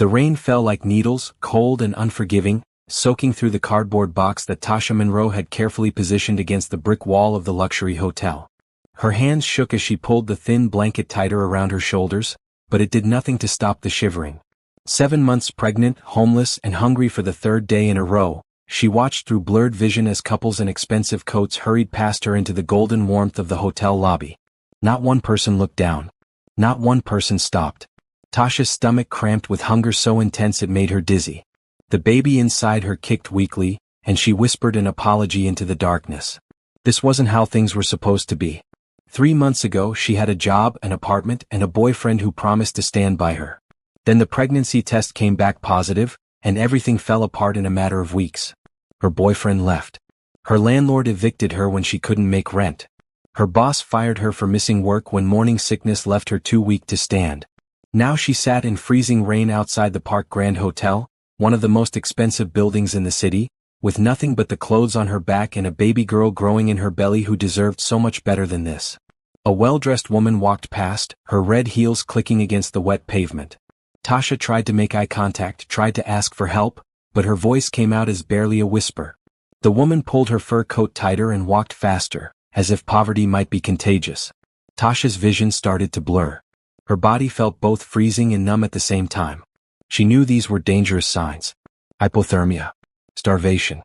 The rain fell like needles, cold and unforgiving, soaking through the cardboard box that Tasha Monroe had carefully positioned against the brick wall of the luxury hotel. Her hands shook as she pulled the thin blanket tighter around her shoulders, but it did nothing to stop the shivering. 7 months pregnant, homeless, and hungry for the third day in a row, she watched through blurred vision as couples in expensive coats hurried past her into the golden warmth of the hotel lobby. Not one person looked down. Not one person stopped. Tasha's stomach cramped with hunger so intense it made her dizzy. The baby inside her kicked weakly, and she whispered an apology into the darkness. This wasn't how things were supposed to be. 3 months ago she had a job, an apartment, and a boyfriend who promised to stand by her. Then the pregnancy test came back positive, and everything fell apart in a matter of weeks. Her boyfriend left. Her landlord evicted her when she couldn't make rent. Her boss fired her for missing work when morning sickness left her too weak to stand. Now she sat in freezing rain outside the Park Grand Hotel, one of the most expensive buildings in the city, with nothing but the clothes on her back and a baby girl growing in her belly who deserved so much better than this. A well-dressed woman walked past, her red heels clicking against the wet pavement. Tasha tried to make eye contact, tried to ask for help, but her voice came out as barely a whisper. The woman pulled her fur coat tighter and walked faster, as if poverty might be contagious. Tasha's vision started to blur. Her body felt both freezing and numb at the same time. She knew these were dangerous signs. Hypothermia. Starvation.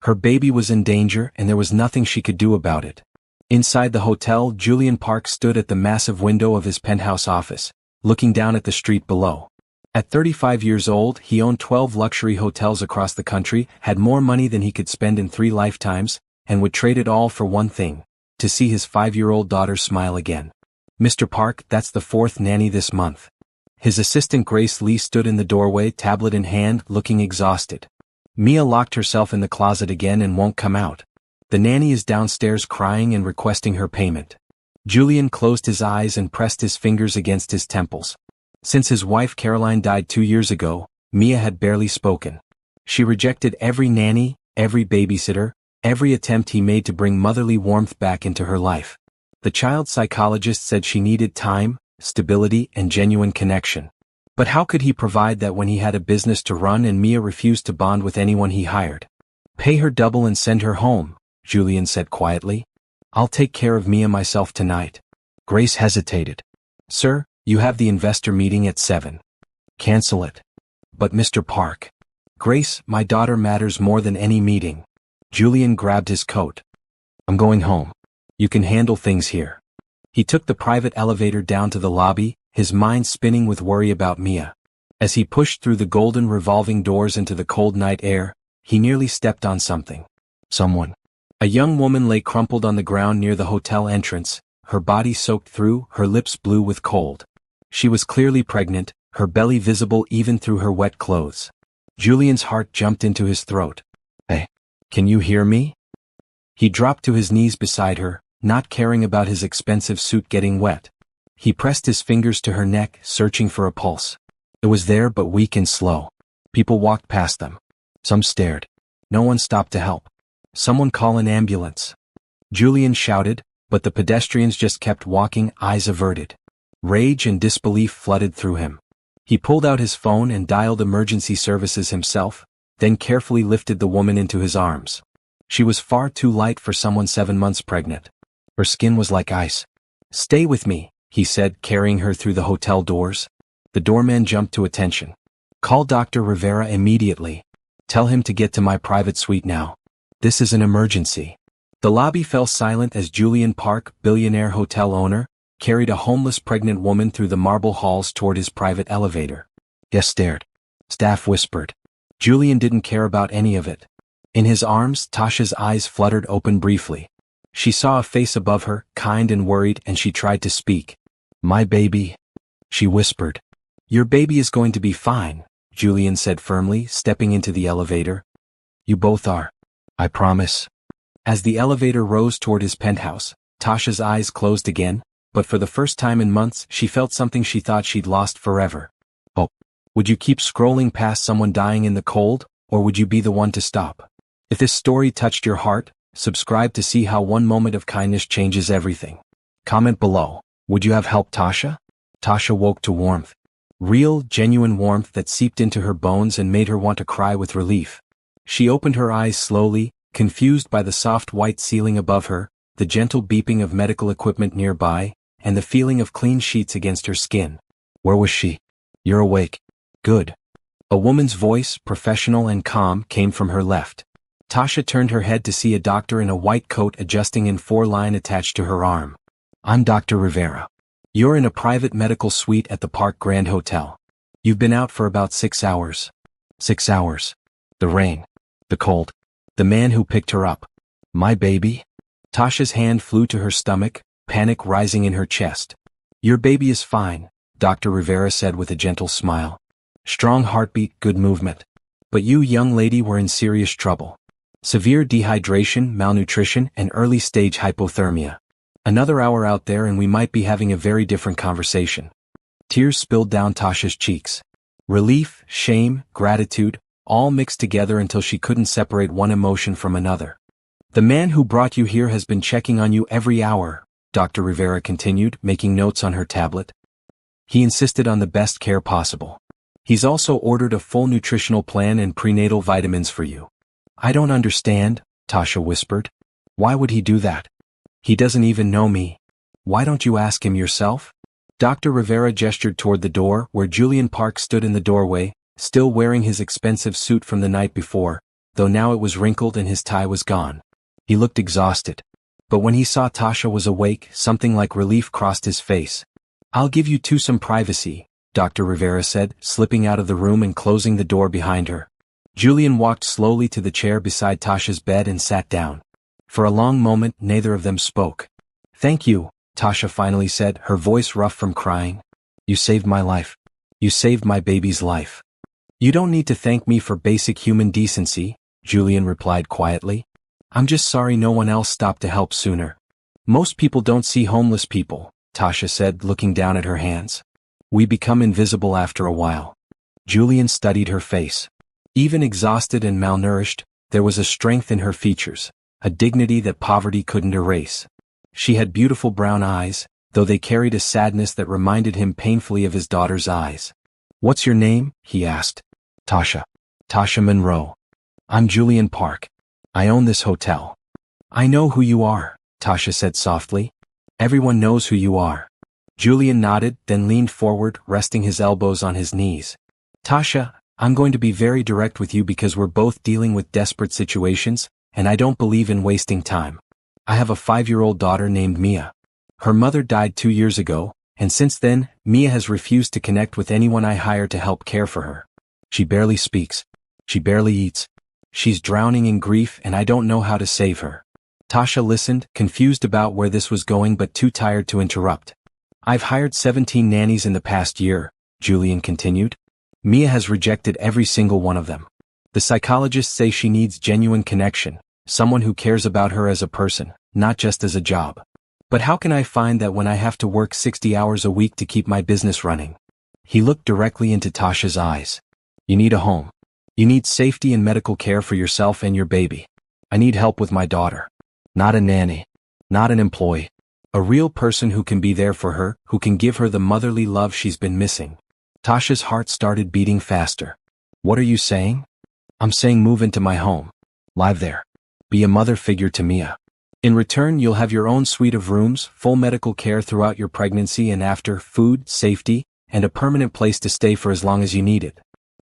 Her baby was in danger and there was nothing she could do about it. Inside the hotel, Julian Park stood at the massive window of his penthouse office, looking down at the street below. At 35 years old, he owned 12 luxury hotels across the country, had more money than he could spend in 3 lifetimes, and would trade it all for one thing: to see his 5-year-old daughter smile again. "Mr. Park, that's the 4th nanny this month." His assistant Grace Lee stood in the doorway, tablet in hand, looking exhausted. "Mia locked herself in the closet again and won't come out. The nanny is downstairs crying and requesting her payment." Julian closed his eyes and pressed his fingers against his temples. Since his wife Caroline died 2 years ago, Mia had barely spoken. She rejected every nanny, every babysitter, every attempt he made to bring motherly warmth back into her life. The child psychologist said she needed time, stability, and genuine connection. But how could he provide that when he had a business to run and Mia refused to bond with anyone he hired? "Pay her double and send her home," Julian said quietly. "I'll take care of Mia myself tonight." Grace hesitated. "Sir, you have the investor meeting at 7. Cancel it." "But Mr. Park." "Grace, my daughter matters more than any meeting." Julian grabbed his coat. "I'm going home. You can handle things here." He took the private elevator down to the lobby, his mind spinning with worry about Mia. As he pushed through the golden revolving doors into the cold night air, he nearly stepped on something. Someone. A young woman lay crumpled on the ground near the hotel entrance, her body soaked through, her lips blue with cold. She was clearly pregnant, her belly visible even through her wet clothes. Julian's heart jumped into his throat. "Hey, can you hear me?" He dropped to his knees beside her, not caring about his expensive suit getting wet. He pressed his fingers to her neck, searching for a pulse. It was there but weak and slow. People walked past them. Some stared. No one stopped to help. "Someone call an ambulance." Julian shouted, but the pedestrians just kept walking, eyes averted. Rage and disbelief flooded through him. He pulled out his phone and dialed emergency services himself, then carefully lifted the woman into his arms. She was far too light for someone 7 months pregnant. Her skin was like ice. "Stay with me," he said, carrying her through the hotel doors. The doorman jumped to attention. "Call Dr. Rivera immediately. Tell him to get to my private suite now. This is an emergency." The lobby fell silent as Julian Park, billionaire hotel owner, carried a homeless pregnant woman through the marble halls toward his private elevator. Guests stared. Staff whispered. Julian didn't care about any of it. In his arms, Tasha's eyes fluttered open briefly. She saw a face above her, kind and worried, and she tried to speak. "My baby," she whispered. "Your baby is going to be fine," Julian said firmly, stepping into the elevator. "You both are. I promise." As the elevator rose toward his penthouse, Tasha's eyes closed again, but for the first time in months she felt something she thought she'd lost forever. Hope. Would you keep scrolling past someone dying in the cold, or would you be the one to stop? If this story touched your heart, subscribe to see how one moment of kindness changes everything. Comment below. Would you have helped Tasha? Tasha woke to warmth. Real, genuine warmth that seeped into her bones and made her want to cry with relief. She opened her eyes slowly, confused by the soft white ceiling above her, the gentle beeping of medical equipment nearby, and the feeling of clean sheets against her skin. Where was she? You're awake. Good. A woman's voice, professional and calm, came from her left. Tasha turned her head to see a doctor in a white coat adjusting an 4-line attached to her arm. I'm Dr. Rivera. You're in a private medical suite at the Park Grand Hotel. You've been out for about 6 hours. 6 hours. The rain. The cold. The man who picked her up. My baby? Tasha's hand flew to her stomach, panic rising in her chest. Your baby is fine, Dr. Rivera said with a gentle smile. Strong heartbeat, good movement. But you, young lady, were in serious trouble. Severe dehydration, malnutrition, and early-stage hypothermia. Another hour out there and we might be having a very different conversation. Tears spilled down Tasha's cheeks. Relief, shame, gratitude, all mixed together until she couldn't separate one emotion from another. The man who brought you here has been checking on you every hour, Dr. Rivera continued, making notes on her tablet. He insisted on the best care possible. He's also ordered a full nutritional plan and prenatal vitamins for you. I don't understand, Tasha whispered. Why would he do that? He doesn't even know me. Why don't you ask him yourself? Dr. Rivera gestured toward the door, where Julian Park stood in the doorway, still wearing his expensive suit from the night before, though now it was wrinkled and his tie was gone. He looked exhausted. But when he saw Tasha was awake, something like relief crossed his face. I'll give you two some privacy, Dr. Rivera said, slipping out of the room and closing the door behind her. Julian walked slowly to the chair beside Tasha's bed and sat down. For a long moment, neither of them spoke. Thank you, Tasha finally said, her voice rough from crying. You saved my life. You saved my baby's life. You don't need to thank me for basic human decency, Julian replied quietly. I'm just sorry no one else stopped to help sooner. Most people don't see homeless people, Tasha said, looking down at her hands. We become invisible after a while. Julian studied her face. Even exhausted and malnourished, there was a strength in her features, a dignity that poverty couldn't erase. She had beautiful brown eyes, though they carried a sadness that reminded him painfully of his daughter's eyes. What's your name? He asked. Tasha. Tasha Monroe. I'm Julian Park. I own this hotel. I know who you are, Tasha said softly. Everyone knows who you are. Julian nodded, then leaned forward, resting his elbows on his knees. Tasha, I'm going to be very direct with you because we're both dealing with desperate situations, and I don't believe in wasting time. I have a 5-year-old daughter named Mia. Her mother died 2 years ago, and since then, Mia has refused to connect with anyone I hire to help care for her. She barely speaks. She barely eats. She's drowning in grief and I don't know how to save her. Tasha listened, confused about where this was going but too tired to interrupt. I've hired 17 nannies in the past year, Julian continued. Mia has rejected every single one of them. The psychologists say she needs genuine connection, someone who cares about her as a person, not just as a job. But how can I find that when I have to work 60 hours a week to keep my business running? He looked directly into Tasha's eyes. You need a home. You need safety and medical care for yourself and your baby. I need help with my daughter. Not a nanny. Not an employee. A real person who can be there for her, who can give her the motherly love she's been missing. Tasha's heart started beating faster. What are you saying? I'm saying move into my home. Live there. Be a mother figure to Mia. In return, you'll have your own suite of rooms, full medical care throughout your pregnancy and after, food, safety, and a permanent place to stay for as long as you need it.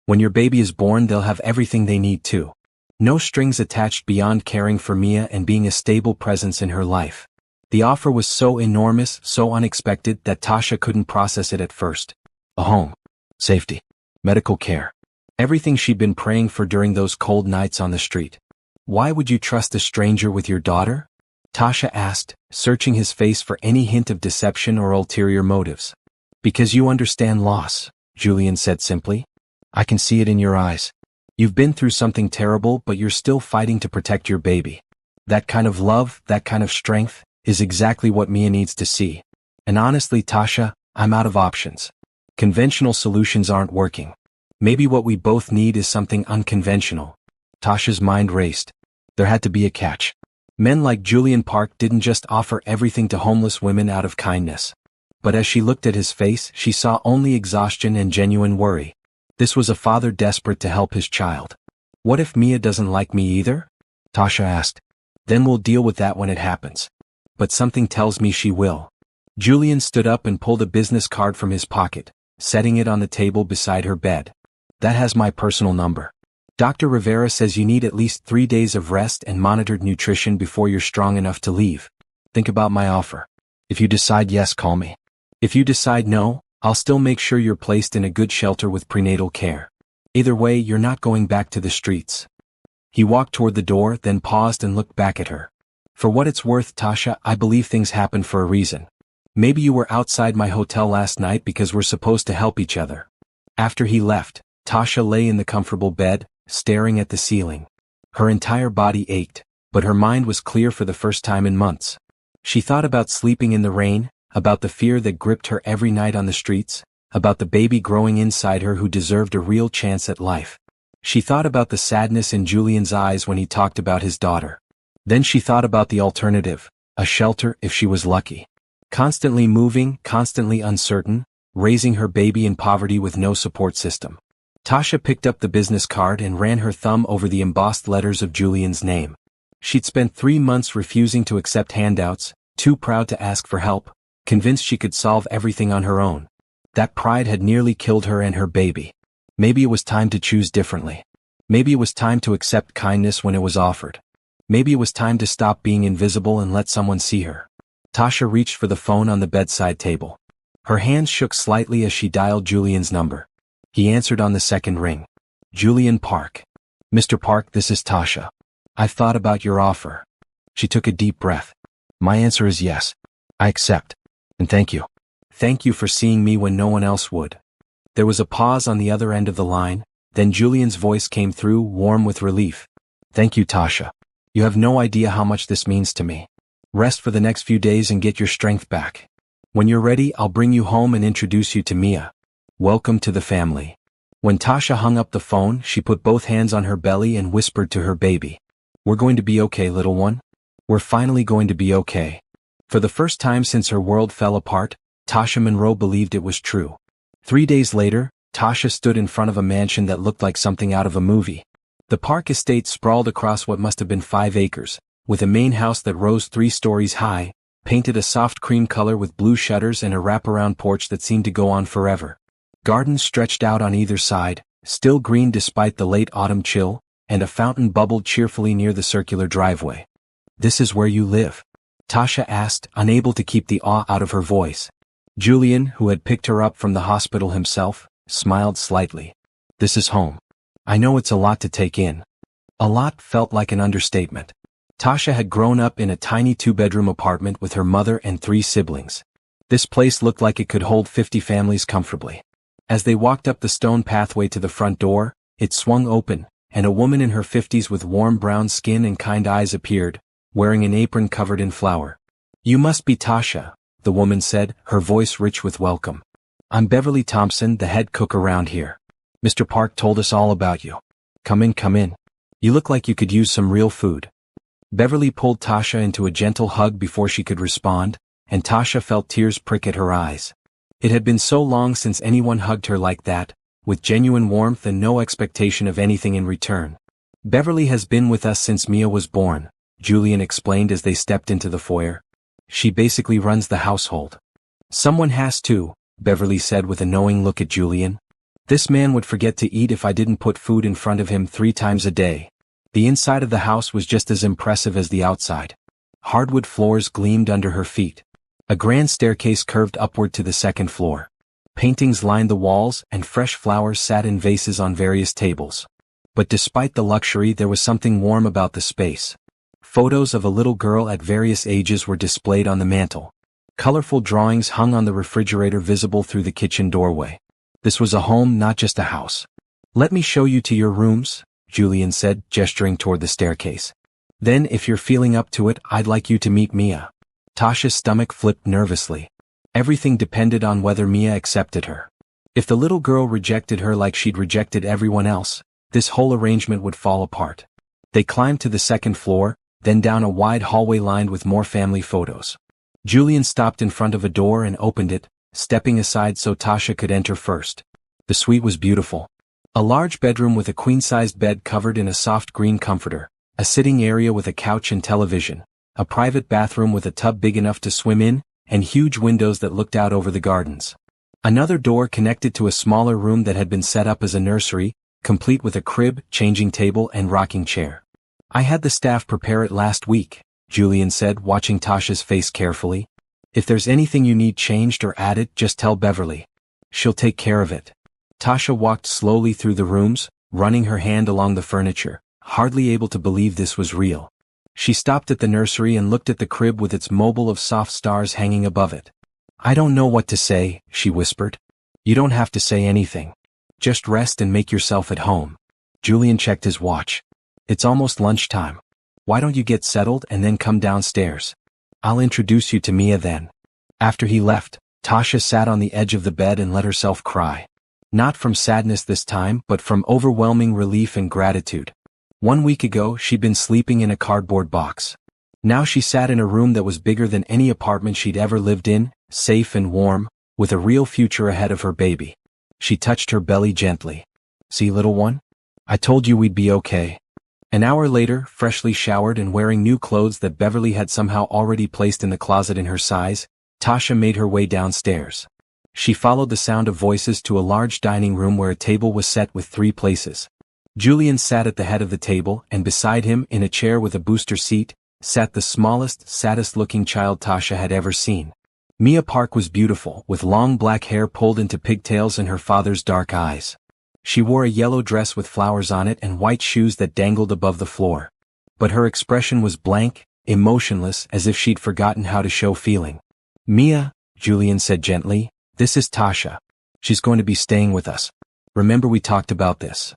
When your baby is born, they'll have everything they need too. No strings attached beyond caring for Mia and being a stable presence in her life. The offer was so enormous, so unexpected that Tasha couldn't process it at first. A home. Safety. Medical care. Everything she'd been praying for during those cold nights on the street. Why would you trust a stranger with your daughter? Tasha asked, searching his face for any hint of deception or ulterior motives. Because you understand loss, Julian said simply. I can see it in your eyes. You've been through something terrible, but you're still fighting to protect your baby. That kind of love, that kind of strength, is exactly what Mia needs to see. And honestly, Tasha, I'm out of options. Conventional solutions aren't working. Maybe what we both need is something unconventional. Tasha's mind raced. There had to be a catch. Men like Julian Park didn't just offer everything to homeless women out of kindness. But as she looked at his face, she saw only exhaustion and genuine worry. This was a father desperate to help his child. "What if Mia doesn't like me either?" Tasha asked. "Then we'll deal with that when it happens. But something tells me she will." Julian stood up and pulled a business card from his pocket, setting it on the table beside her bed. "That has my personal number. Dr. Rivera says you need at least 3 days of rest and monitored nutrition before you're strong enough to leave. Think about my offer. If you decide yes, call me. If you decide no, I'll still make sure you're placed in a good shelter with prenatal care. Either way, you're not going back to the streets." He walked toward the door, then paused and looked back at her. "For what it's worth, Tasha, I believe things happen for a reason. Maybe you were outside my hotel last night because we're supposed to help each other." After he left, Tasha lay in the comfortable bed, staring at the ceiling. Her entire body ached, but her mind was clear for the first time in months. She thought about sleeping in the rain, about the fear that gripped her every night on the streets, about the baby growing inside her who deserved a real chance at life. She thought about the sadness in Julian's eyes when he talked about his daughter. Then she thought about the alternative, a shelter if she was lucky. Constantly moving, constantly uncertain, raising her baby in poverty with no support system. Tasha picked up the business card and ran her thumb over the embossed letters of Julian's name. She'd spent 3 months refusing to accept handouts, too proud to ask for help, convinced she could solve everything on her own. That pride had nearly killed her and her baby. Maybe it was time to choose differently. Maybe it was time to accept kindness when it was offered. Maybe it was time to stop being invisible and let someone see her. Tasha reached for the phone on the bedside table. Her hands shook slightly as she dialed Julian's number. He answered on the second ring. "Julian Park." "Mr. Park, this is Tasha. I've thought about your offer." She took a deep breath. "My answer is yes. I accept. And thank you. Thank you for seeing me when no one else would." There was a pause on the other end of the line, then Julian's voice came through, warm with relief. "Thank you, Tasha. You have no idea how much this means to me. Rest for the next few days and get your strength back. When you're ready, I'll bring you home and introduce you to Mia. Welcome to the family." When Tasha hung up the phone, she put both hands on her belly and whispered to her baby. "We're going to be okay, little one. We're finally going to be okay." For the first time since her world fell apart, Tasha Monroe believed it was true. 3 days later, Tasha stood in front of a mansion that looked like something out of a movie. The Park estate sprawled across what must have been 5 acres, with a main house that rose 3 stories high, painted a soft cream color with blue shutters and a wraparound porch that seemed to go on forever. Gardens stretched out on either side, still green despite the late autumn chill, and a fountain bubbled cheerfully near the circular driveway. "This is where you live?" Tasha asked, unable to keep the awe out of her voice. Julian, who had picked her up from the hospital himself, smiled slightly. "This is home. I know it's a lot to take in." A lot felt like an understatement. Tasha had grown up in a tiny 2-bedroom apartment with her mother and 3 siblings. This place looked like it could hold 50 families comfortably. As they walked up the stone pathway to the front door, it swung open, and a woman in her 50s with warm brown skin and kind eyes appeared, wearing an apron covered in flour. "You must be Tasha," the woman said, her voice rich with welcome. "I'm Beverly Thompson, the head cook around here. Mr. Park told us all about you. Come in, come in. You look like you could use some real food." Beverly pulled Tasha into a gentle hug before she could respond, and Tasha felt tears prick at her eyes. It had been so long since anyone hugged her like that, with genuine warmth and no expectation of anything in return. "Beverly has been with us since Mia was born," Julian explained as they stepped into the foyer. "She basically runs the household." "Someone has to," Beverly said with a knowing look at Julian. "This man would forget to eat if I didn't put food in front of him 3 times a day." The inside of the house was just as impressive as the outside. Hardwood floors gleamed under her feet. A grand staircase curved upward to the 2nd floor. Paintings lined the walls and fresh flowers sat in vases on various tables. But despite the luxury, there was something warm about the space. Photos of a little girl at various ages were displayed on the mantel. Colorful drawings hung on the refrigerator visible through the kitchen doorway. This was a home, not just a house. "Let me show you to your rooms," Julian said, gesturing toward the staircase. "Then, if you're feeling up to it, I'd like you to meet Mia." Tasha's stomach flipped nervously. Everything depended on whether Mia accepted her. If the little girl rejected her like she'd rejected everyone else, this whole arrangement would fall apart. They climbed to the 2nd floor, then down a wide hallway lined with more family photos. Julian stopped in front of a door and opened it, stepping aside so Tasha could enter first. The suite was beautiful. A large bedroom with a queen-sized bed covered in a soft green comforter, a sitting area with a couch and television, a private bathroom with a tub big enough to swim in, and huge windows that looked out over the gardens. Another door connected to a smaller room that had been set up as a nursery, complete with a crib, changing table and rocking chair. I had the staff prepare it last week, Julian said, watching Tasha's face carefully. If there's anything you need changed or added, just tell Beverly. She'll take care of it. Tasha walked slowly through the rooms, running her hand along the furniture, hardly able to believe this was real. She stopped at the nursery and looked at the crib with its mobile of soft stars hanging above it. I don't know what to say, she whispered. You don't have to say anything. Just rest and make yourself at home. Julian checked his watch. It's almost lunchtime. Why don't you get settled and then come downstairs? I'll introduce you to Mia then. After he left, Tasha sat on the edge of the bed and let herself cry. Not from sadness this time, but from overwhelming relief and gratitude. 1 week ago, she'd been sleeping in a cardboard box. Now she sat in a room that was bigger than any apartment she'd ever lived in, safe and warm, with a real future ahead of her baby. She touched her belly gently. See, little one? I told you we'd be okay. An hour later, freshly showered and wearing new clothes that Beverly had somehow already placed in the closet in her size, Tasha made her way downstairs. She followed the sound of voices to a large dining room where a table was set with 3 places. Julian sat at the head of the table, and beside him, in a chair with a booster seat, sat the smallest, saddest-looking child Tasha had ever seen. Mia Park was beautiful, with long black hair pulled into pigtails and her father's dark eyes. She wore a yellow dress with flowers on it and white shoes that dangled above the floor. But her expression was blank, emotionless, as if she'd forgotten how to show feeling. Mia, Julian said gently, this is Tasha. She's going to be staying with us. Remember we talked about this.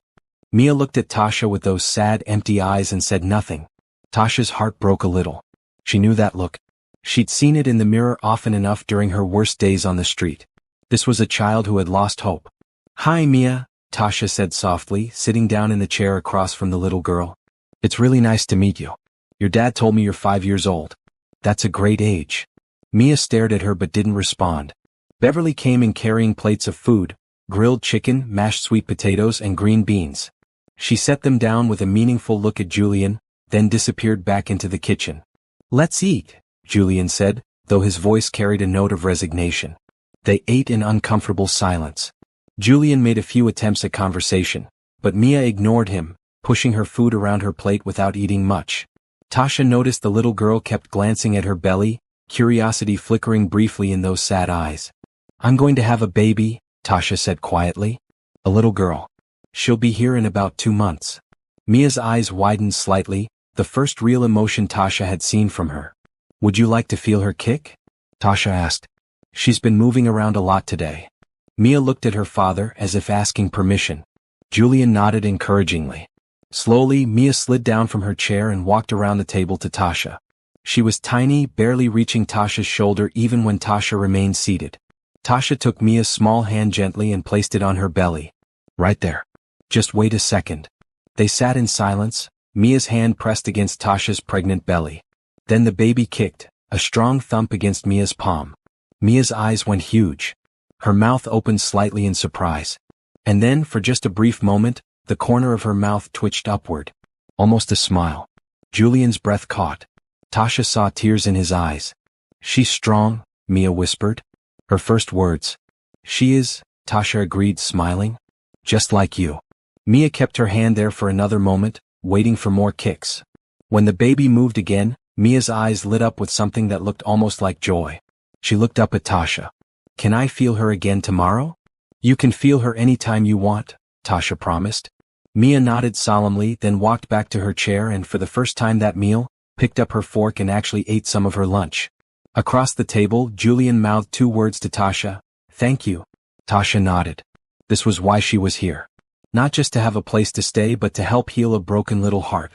Mia looked at Tasha with those sad, empty eyes and said nothing. Tasha's heart broke a little. She knew that look. She'd seen it in the mirror often enough during her worst days on the street. This was a child who had lost hope. Hi, Mia, Tasha said softly, sitting down in the chair across from the little girl. It's really nice to meet you. Your dad told me you're 5 years old. That's a great age. Mia stared at her but didn't respond. Beverly came in carrying plates of food, grilled chicken, mashed sweet potatoes, and green beans. She set them down with a meaningful look at Julian, then disappeared back into the kitchen. Let's eat, Julian said, though his voice carried a note of resignation. They ate in uncomfortable silence. Julian made a few attempts at conversation, but Mia ignored him, pushing her food around her plate without eating much. Tasha noticed the little girl kept glancing at her belly, curiosity flickering briefly in those sad eyes. I'm going to have a baby, Tasha said quietly. A little girl. She'll be here in about 2 months. Mia's eyes widened slightly, the first real emotion Tasha had seen from her. Would you like to feel her kick? Tasha asked. She's been moving around a lot today. Mia looked at her father as if asking permission. Julian nodded encouragingly. Slowly, Mia slid down from her chair and walked around the table to Tasha. She was tiny, barely reaching Tasha's shoulder even when Tasha remained seated. Tasha took Mia's small hand gently and placed it on her belly. Right there. Just wait a second. They sat in silence, Mia's hand pressed against Tasha's pregnant belly. Then the baby kicked, a strong thump against Mia's palm. Mia's eyes went huge. Her mouth opened slightly in surprise. And then, for just a brief moment, the corner of her mouth twitched upward. Almost a smile. Julian's breath caught. Tasha saw tears in his eyes. She's strong, Mia whispered. Her first words. She is, Tasha agreed, smiling. Just like you. Mia kept her hand there for another moment, waiting for more kicks. When the baby moved again, Mia's eyes lit up with something that looked almost like joy. She looked up at Tasha. Can I feel her again tomorrow? You can feel her anytime you want, Tasha promised. Mia nodded solemnly, then walked back to her chair and for the first time that meal, picked up her fork and actually ate some of her lunch. Across the table, Julian mouthed 2 words to Tasha. Thank you. Tasha nodded. This was why she was here. Not just to have a place to stay but to help heal a broken little heart.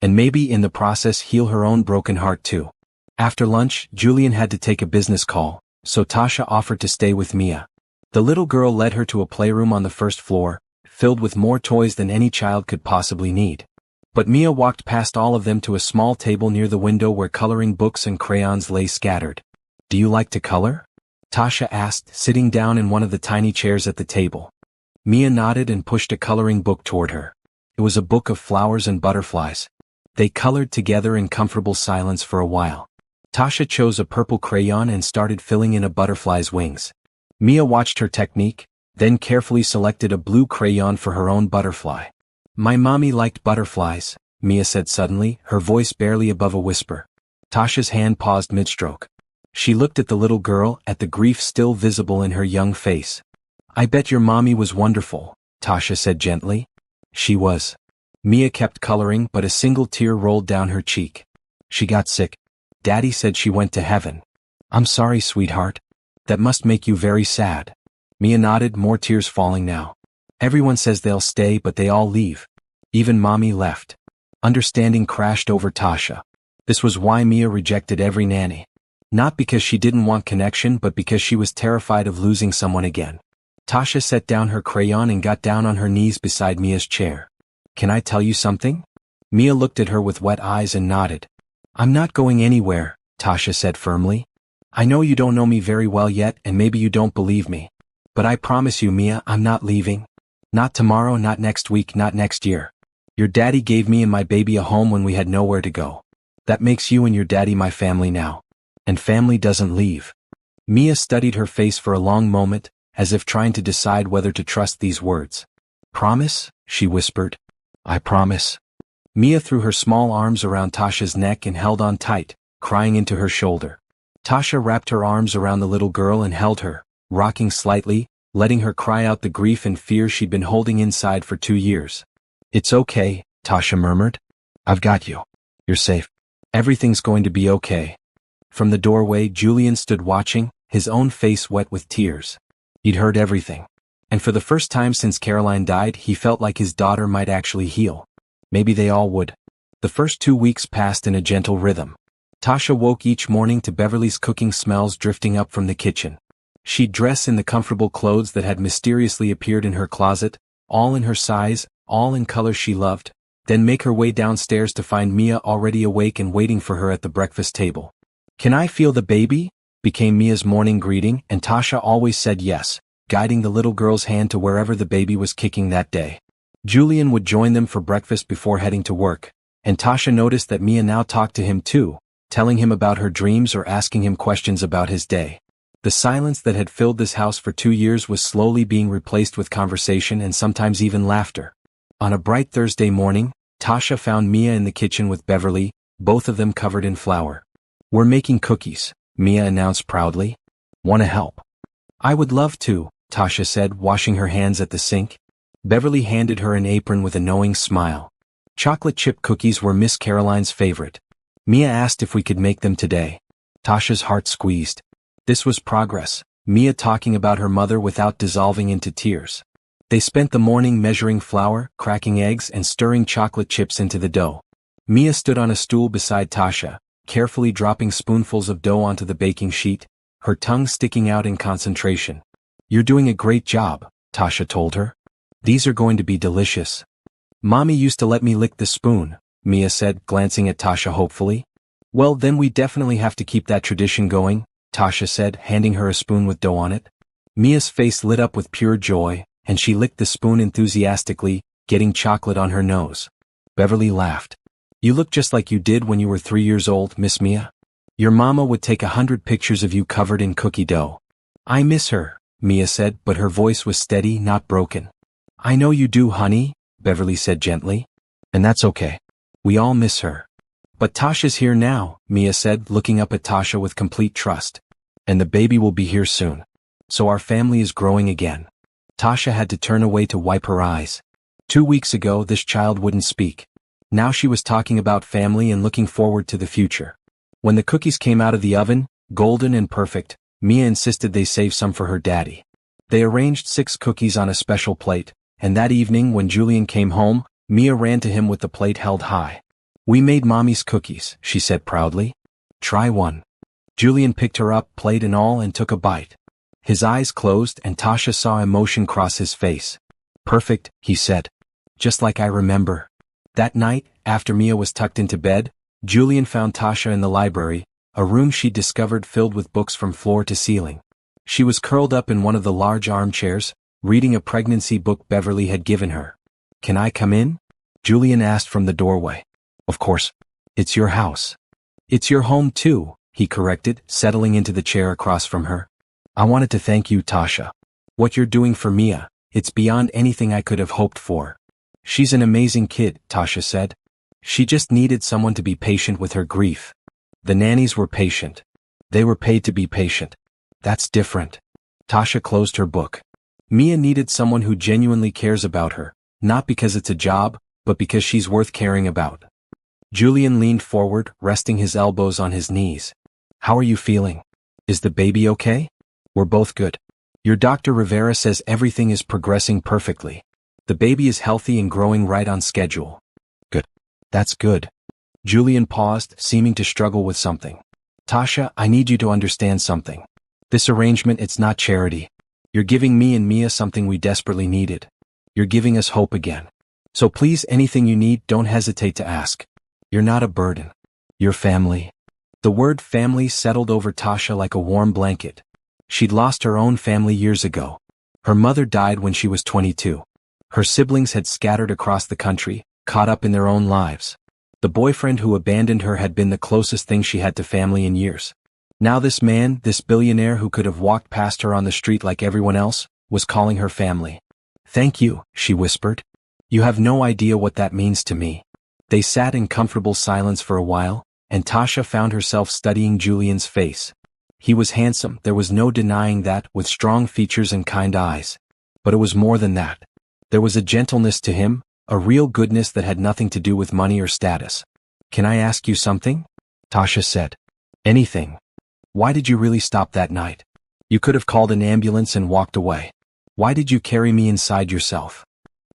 And maybe in the process heal her own broken heart too. After lunch, Julian had to take a business call, so Tasha offered to stay with Mia. The little girl led her to a playroom on the first floor, filled with more toys than any child could possibly need. But Mia walked past all of them to a small table near the window where coloring books and crayons lay scattered. Do you like to color? Tasha asked, sitting down in one of the tiny chairs at the table. Mia nodded and pushed a coloring book toward her. It was a book of flowers and butterflies. They colored together in comfortable silence for a while. Tasha chose a purple crayon and started filling in a butterfly's wings. Mia watched her technique, then carefully selected a blue crayon for her own butterfly. My mommy liked butterflies, Mia said suddenly, her voice barely above a whisper. Tasha's hand paused mid-stroke. She looked at the little girl, at the grief still visible in her young face. I bet your mommy was wonderful, Tasha said gently. She was. Mia kept coloring, but a single tear rolled down her cheek. She got sick. Daddy said she went to heaven. I'm sorry, sweetheart. That must make you very sad. Mia nodded, more tears falling now. Everyone says they'll stay, but they all leave. Even mommy left. Understanding crashed over Tasha. This was why Mia rejected every nanny. Not because she didn't want connection, but because she was terrified of losing someone again. Tasha set down her crayon and got down on her knees beside Mia's chair. Can I tell you something? Mia looked at her with wet eyes and nodded. I'm not going anywhere, Tasha said firmly. I know you don't know me very well yet, and maybe you don't believe me. But I promise you, Mia, I'm not leaving. Not tomorrow, not next week, not next year. Your daddy gave me and my baby a home when we had nowhere to go. That makes you and your daddy my family now. And family doesn't leave. Mia studied her face for a long moment, as if trying to decide whether to trust these words. Promise? She whispered. I promise. Mia threw her small arms around Tasha's neck and held on tight, crying into her shoulder. Tasha wrapped her arms around the little girl and held her, rocking slightly, letting her cry out the grief and fear she'd been holding inside for 2 years. It's okay, Tasha murmured. I've got you. You're safe. Everything's going to be okay. From the doorway, Julian stood watching, his own face wet with tears. He'd heard everything. And for the first time since Caroline died, he felt like his daughter might actually heal. Maybe they all would. The first 2 weeks passed in a gentle rhythm. Tasha woke each morning to Beverly's cooking smells drifting up from the kitchen. She'd dress in the comfortable clothes that had mysteriously appeared in her closet, all in her size, all in colors she loved, then make her way downstairs to find Mia already awake and waiting for her at the breakfast table. Can I feel the baby? Became Mia's morning greeting, and Tasha always said yes, guiding the little girl's hand to wherever the baby was kicking that day. Julian would join them for breakfast before heading to work, and Tasha noticed that Mia now talked to him too, telling him about her dreams or asking him questions about his day. The silence that had filled this house for 2 years was slowly being replaced with conversation and sometimes even laughter. On a bright Thursday morning, Tasha found Mia in the kitchen with Beverly, both of them covered in flour. We're making cookies, Mia announced proudly. Want to help? I would love to, Tasha said, washing her hands at the sink. Beverly handed her an apron with a knowing smile. Chocolate chip cookies were Miss Caroline's favorite. Mia asked if we could make them today. Tasha's heart squeezed. This was progress, Mia talking about her mother without dissolving into tears. They spent the morning measuring flour, cracking eggs, and stirring chocolate chips into the dough. Mia stood on a stool beside Tasha, carefully dropping spoonfuls of dough onto the baking sheet, her tongue sticking out in concentration. You're doing a great job, Tasha told her. These are going to be delicious. Mommy used to let me lick the spoon, Mia said, glancing at Tasha hopefully. Well, then we definitely have to keep that tradition going, Tasha said, handing her a spoon with dough on it. Mia's face lit up with pure joy, and she licked the spoon enthusiastically, getting chocolate on her nose. Beverly laughed. You look just like you did when you were 3 years old, Miss Mia. Your mama would take 100 pictures of you covered in cookie dough. I miss her, Mia said, but her voice was steady, not broken. I know you do, honey, Beverly said gently. And that's okay. We all miss her. But Tasha's here now, Mia said, looking up at Tasha with complete trust. And the baby will be here soon. So our family is growing again. Tasha had to turn away to wipe her eyes. 2 weeks ago, this child wouldn't speak. Now she was talking about family and looking forward to the future. When the cookies came out of the oven, golden and perfect, Mia insisted they save some for her daddy. They arranged 6 cookies on a special plate, and that evening when Julian came home, Mia ran to him with the plate held high. We made mommy's cookies, she said proudly. Try one. Julian picked her up, plate and all, and took a bite. His eyes closed and Tasha saw emotion cross his face. Perfect, he said. Just like I remember. That night, after Mia was tucked into bed, Julian found Tasha in the library, a room she'd discovered filled with books from floor to ceiling. She was curled up in one of the large armchairs, reading a pregnancy book Beverly had given her. "Can I come in?" Julian asked from the doorway. "Of course. It's your house." "It's your home too," he corrected, settling into the chair across from her. "I wanted to thank you, Tasha. What you're doing for Mia, it's beyond anything I could have hoped for." "She's an amazing kid," Tasha said. "She just needed someone to be patient with her grief." The nannies were patient. They were paid to be patient. That's different. Tasha closed her book. Mia needed someone who genuinely cares about her, not because it's a job, but because she's worth caring about. Julian leaned forward, resting his elbows on his knees. "How are you feeling? Is the baby okay?" "We're both good. Your Dr. Rivera says everything is progressing perfectly. The baby is healthy and growing right on schedule." "Good. That's good." Julian paused, seeming to struggle with something. "Tasha, I need you to understand something. This arrangement, it's not charity. You're giving me and Mia something we desperately needed. You're giving us hope again. So please, anything you need, don't hesitate to ask. You're not a burden. You're family." The word family settled over Tasha like a warm blanket. She'd lost her own family years ago. Her mother died when she was 22. Her siblings had scattered across the country, caught up in their own lives. The boyfriend who abandoned her had been the closest thing she had to family in years. Now this man, this billionaire who could have walked past her on the street like everyone else, was calling her family. "Thank you," she whispered. "You have no idea what that means to me." They sat in comfortable silence for a while, and Tasha found herself studying Julian's face. He was handsome, there was no denying that, with strong features and kind eyes. But it was more than that. There was a gentleness to him, a real goodness that had nothing to do with money or status. "Can I ask you something?" Tasha said. "Anything. Why did you really stop that night? You could have called an ambulance and walked away. Why did you carry me inside yourself?"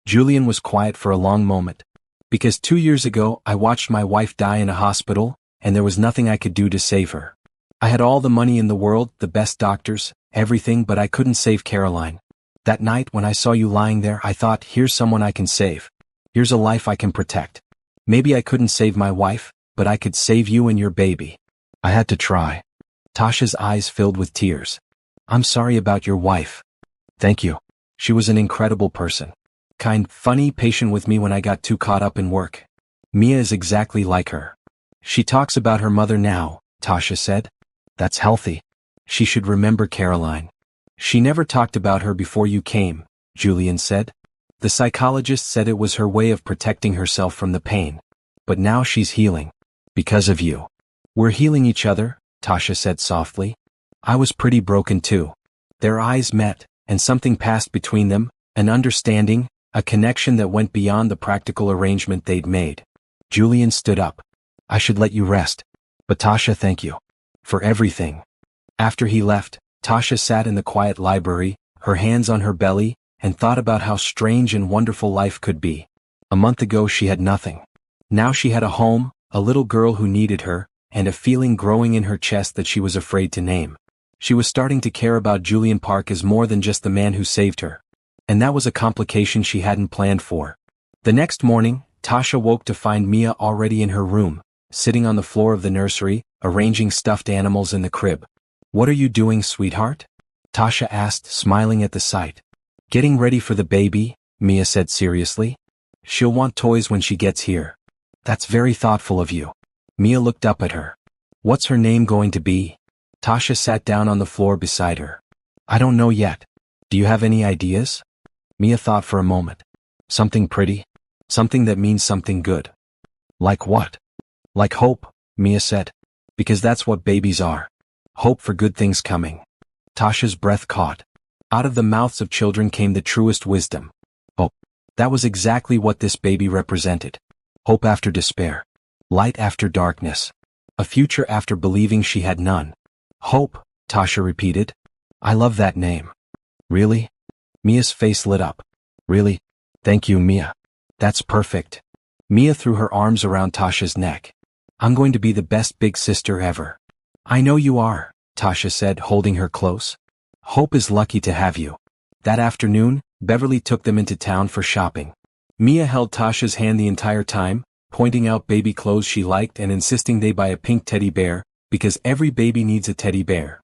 Julian was quiet for a long moment. "Because 2 years ago I watched my wife die in a hospital, and there was nothing I could do to save her. I had all the money in the world, the best doctors, everything, but I couldn't save Caroline. That night when I saw you lying there, I thought, here's someone I can save. Here's a life I can protect. Maybe I couldn't save my wife, but I could save you and your baby. I had to try." Tasha's eyes filled with tears. "I'm sorry about your wife." "Thank you. She was an incredible person. Kind, funny, patient with me when I got too caught up in work. Mia is exactly like her." "She talks about her mother now," Tasha said. "That's healthy. She should remember Caroline." "She never talked about her before you came," Julian said. "The psychologist said it was her way of protecting herself from the pain. But now she's healing. Because of you." "We're healing each other," Tasha said softly. "I was pretty broken too." Their eyes met, and something passed between them, an understanding, a connection that went beyond the practical arrangement they'd made. Julian stood up. "I should let you rest. But Tasha, thank you. For everything." After he left, Tasha sat in the quiet library, her hands on her belly, and thought about how strange and wonderful life could be. A month ago she had nothing. Now she had a home, a little girl who needed her, and a feeling growing in her chest that she was afraid to name. She was starting to care about Julian Park as more than just the man who saved her. And that was a complication she hadn't planned for. The next morning, Tasha woke to find Mia already in her room, sitting on the floor of the nursery, arranging stuffed animals in the crib. "What are you doing, sweetheart?" Tasha asked, smiling at the sight. "Getting ready for the baby," Mia said seriously. "She'll want toys when she gets here." "That's very thoughtful of you." Mia looked up at her. "What's her name going to be?" Tasha sat down on the floor beside her. "I don't know yet. Do you have any ideas?" Mia thought for a moment. "Something pretty? Something that means something good." "Like what?" "Like hope," Mia said. "Because that's what babies are. Hope for good things coming." Tasha's breath caught. Out of the mouths of children came the truest wisdom. Hope. That was exactly what this baby represented. Hope after despair. Light after darkness. A future after believing she had none. "Hope," Tasha repeated. "I love that name." "Really?" Mia's face lit up. "Really? Thank you, Mia. That's perfect." Mia threw her arms around Tasha's neck. "I'm going to be the best big sister ever." "I know you are," Tasha said, holding her close. "Hope is lucky to have you." That afternoon, Beverly took them into town for shopping. Mia held Tasha's hand the entire time, pointing out baby clothes she liked and insisting they buy a pink teddy bear, because every baby needs a teddy bear.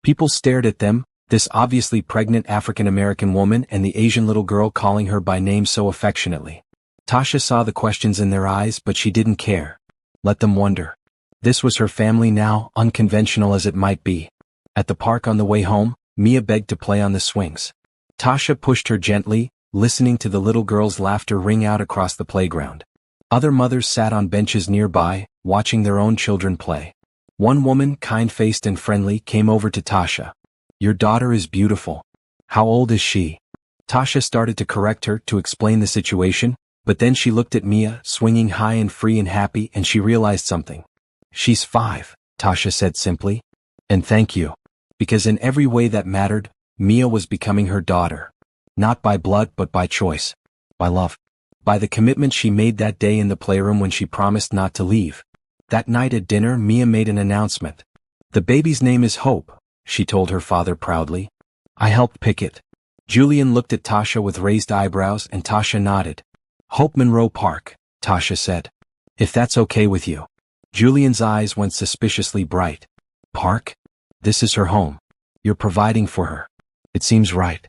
People stared at them, this obviously pregnant African-American woman and the Asian little girl calling her by name so affectionately. Tasha saw the questions in their eyes, but she didn't care. Let them wonder. This was her family now, unconventional as it might be. At the park on the way home, Mia begged to play on the swings. Tasha pushed her gently, listening to the little girl's laughter ring out across the playground. Other mothers sat on benches nearby, watching their own children play. One woman, kind-faced and friendly, came over to Tasha. "Your daughter is beautiful. How old is she?" Tasha started to correct her, to explain the situation, but then she looked at Mia, swinging high and free and happy, and she realized something. "She's 5, Tasha said simply. "And thank you." Because in every way that mattered, Mia was becoming her daughter. Not by blood but by choice. By love. By the commitment she made that day in the playroom when she promised not to leave. That night at dinner, Mia made an announcement. "The baby's name is Hope," she told her father proudly. "I helped pick it." Julian looked at Tasha with raised eyebrows and Tasha nodded. "Hope Monroe Park," Tasha said. "If that's okay with you." Julian's eyes went suspiciously bright. "Park? This is her home. You're providing for her. It seems right."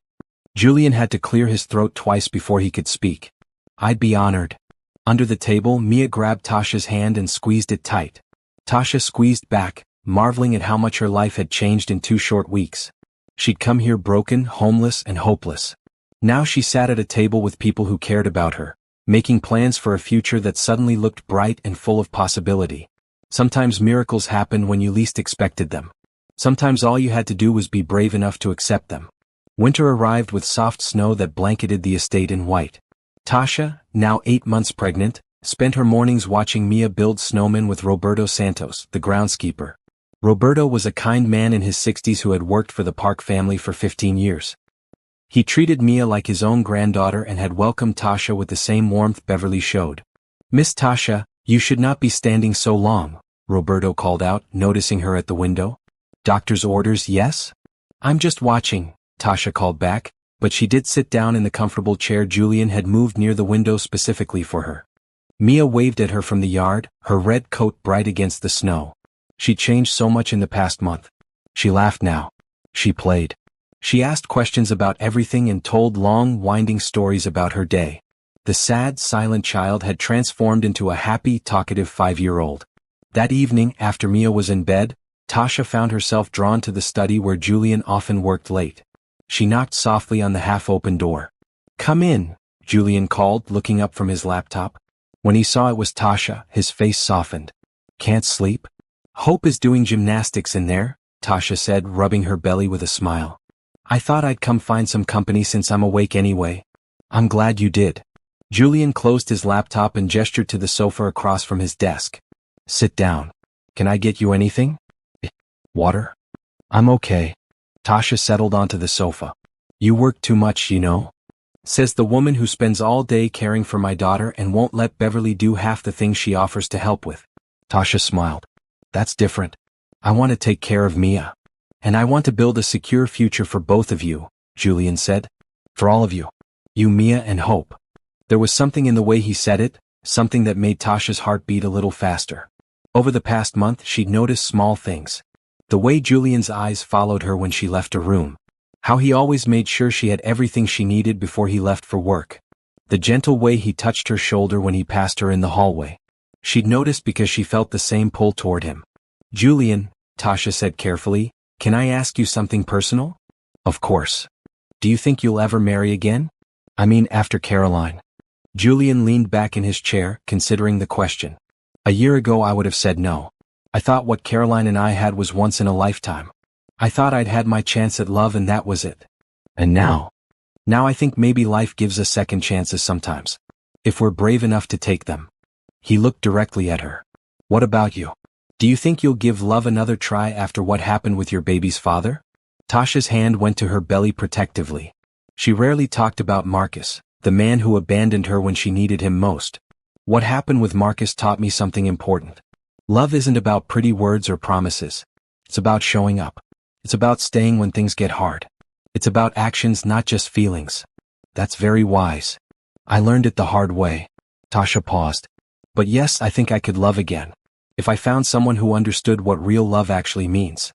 Julian had to clear his throat twice before he could speak. "I'd be honored." Under the table, Mia grabbed Tasha's hand and squeezed it tight. Tasha squeezed back, marveling at how much her life had changed in 2 short weeks. She'd come here broken, homeless, and hopeless. Now she sat at a table with people who cared about her, making plans for a future that suddenly looked bright and full of possibility. Sometimes miracles happen when you least expected them. Sometimes all you had to do was be brave enough to accept them. Winter arrived with soft snow that blanketed the estate in white. Tasha, now 8 months pregnant, spent her mornings watching Mia build snowmen with Roberto Santos, the groundskeeper. Roberto was a kind man in his 60s who had worked for the Park family for 15 years. He treated Mia like his own granddaughter and had welcomed Tasha with the same warmth Beverly showed. "Miss Tasha, you should not be standing so long," Roberto called out, noticing her at the window. "Doctor's orders, yes?" "I'm just watching," Tasha called back, but she did sit down in the comfortable chair Julian had moved near the window specifically for her. Mia waved at her from the yard, her red coat bright against the snow. She changed so much in the past month. She laughed now. She played. She asked questions about everything and told long, winding stories about her day. The sad, silent child had transformed into a happy, talkative 5-year-old. That evening, after Mia was in bed, Tasha found herself drawn to the study where Julian often worked late. She knocked softly on the half-open door. "Come in," Julian called, looking up from his laptop. When he saw it was Tasha, his face softened. "Can't sleep?" "Hope is doing gymnastics in there," Tasha said, rubbing her belly with a smile. "I thought I'd come find some company since I'm awake anyway." "I'm glad you did." Julian closed his laptop and gestured to the sofa across from his desk. "Sit down. Can I get you anything?" "Water?" "I'm okay." Tasha settled onto the sofa. "You work too much, you know," says the woman who spends all day caring for my daughter and won't let Beverly do half the things she offers to help with. Tasha smiled. "That's different. I want to take care of Mia. And I want to build a secure future for both of you," Julian said. "For all of you. You, Mia, and Hope." There was something in the way he said it, something that made Tasha's heart beat a little faster. Over the past month, she'd noticed small things. The way Julian's eyes followed her when she left a room. How he always made sure she had everything she needed before he left for work. The gentle way he touched her shoulder when he passed her in the hallway. She'd noticed because she felt the same pull toward him. "Julian," Tasha said carefully, "can I ask you something personal?" "Of course." "Do you think you'll ever marry again? I mean, after Caroline?" Julian leaned back in his chair, considering the question. "A year ago I would have said no. I thought what Caroline and I had was once in a lifetime. I thought I'd had my chance at love and that was it. And now I think maybe life gives us second chances sometimes. If we're brave enough to take them." He looked directly at her. "What about you? Do you think you'll give love another try after what happened with your baby's father?" Tasha's hand went to her belly protectively. She rarely talked about Marcus, the man who abandoned her when she needed him most. "What happened with Marcus taught me something important. Love isn't about pretty words or promises. It's about showing up. It's about staying when things get hard. It's about actions, not just feelings." "That's very wise. I learned it the hard way." Tasha paused. "But yes, I think I could love again. If I found someone who understood what real love actually means.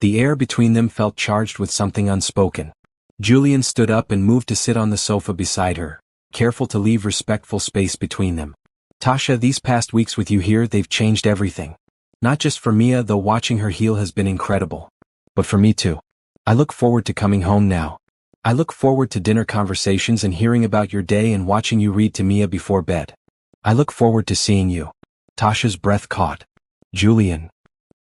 The air between them felt charged with something unspoken. Julian stood up and moved to sit on the sofa beside her, careful to leave respectful space between them. Tasha, these past weeks with you here, they've changed everything. Not just for Mia, though watching her heal has been incredible. But for me too. I look forward to coming home now. I look forward to dinner conversations and hearing about your day and watching you read to Mia before bed. I look forward to seeing you. Tasha's breath caught. Julian.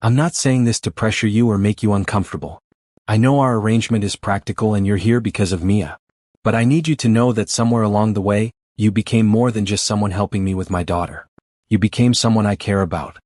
I'm not saying this to pressure you or make you uncomfortable. I know our arrangement is practical and you're here because of Mia. But I need you to know that somewhere along the way, you became more than just someone helping me with my daughter. You became someone I care about.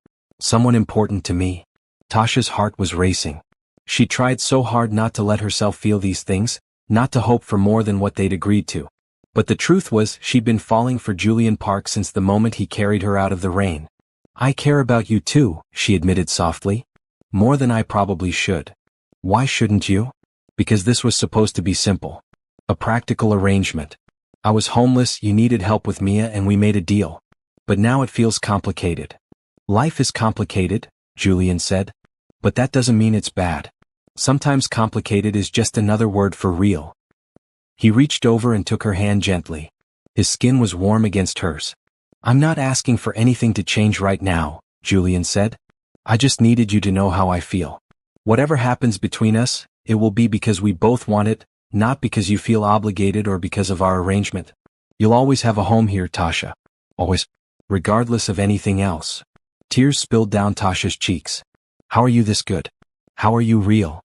Someone important to me. Tasha's heart was racing. She tried so hard not to let herself feel these things, not to hope for more than what they'd agreed to. But the truth was, she'd been falling for Julian Park since the moment he carried her out of the rain. I care about you too, she admitted softly. More than I probably should. Why shouldn't you? Because this was supposed to be simple. A practical arrangement. I was homeless, you needed help with Mia, and we made a deal. But now it feels complicated. Life is complicated, Julian said. But that doesn't mean it's bad. Sometimes complicated is just another word for real. He reached over and took her hand gently. His skin was warm against hers. I'm not asking for anything to change right now, Julian said. I just needed you to know how I feel. Whatever happens between us, it will be because we both want it, not because you feel obligated or because of our arrangement. You'll always have a home here, Tasha. Always. Regardless of anything else. Tears spilled down Tasha's cheeks. How are you this good? How are you real?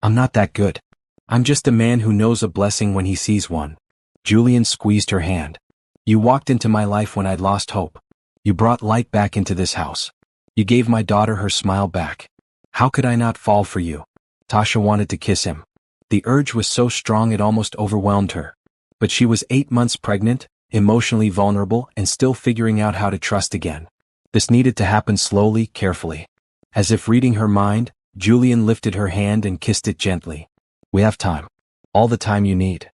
I'm not that good. I'm just a man who knows a blessing when he sees one. Julian squeezed her hand. You walked into my life when I'd lost hope. You brought light back into this house. You gave my daughter her smile back. How could I not fall for you? Tasha wanted to kiss him. The urge was so strong it almost overwhelmed her. But she was 8 months pregnant, emotionally vulnerable, and still figuring out how to trust again. This needed to happen slowly, carefully. As if reading her mind, Julian lifted her hand and kissed it gently. We have time. All the time you need.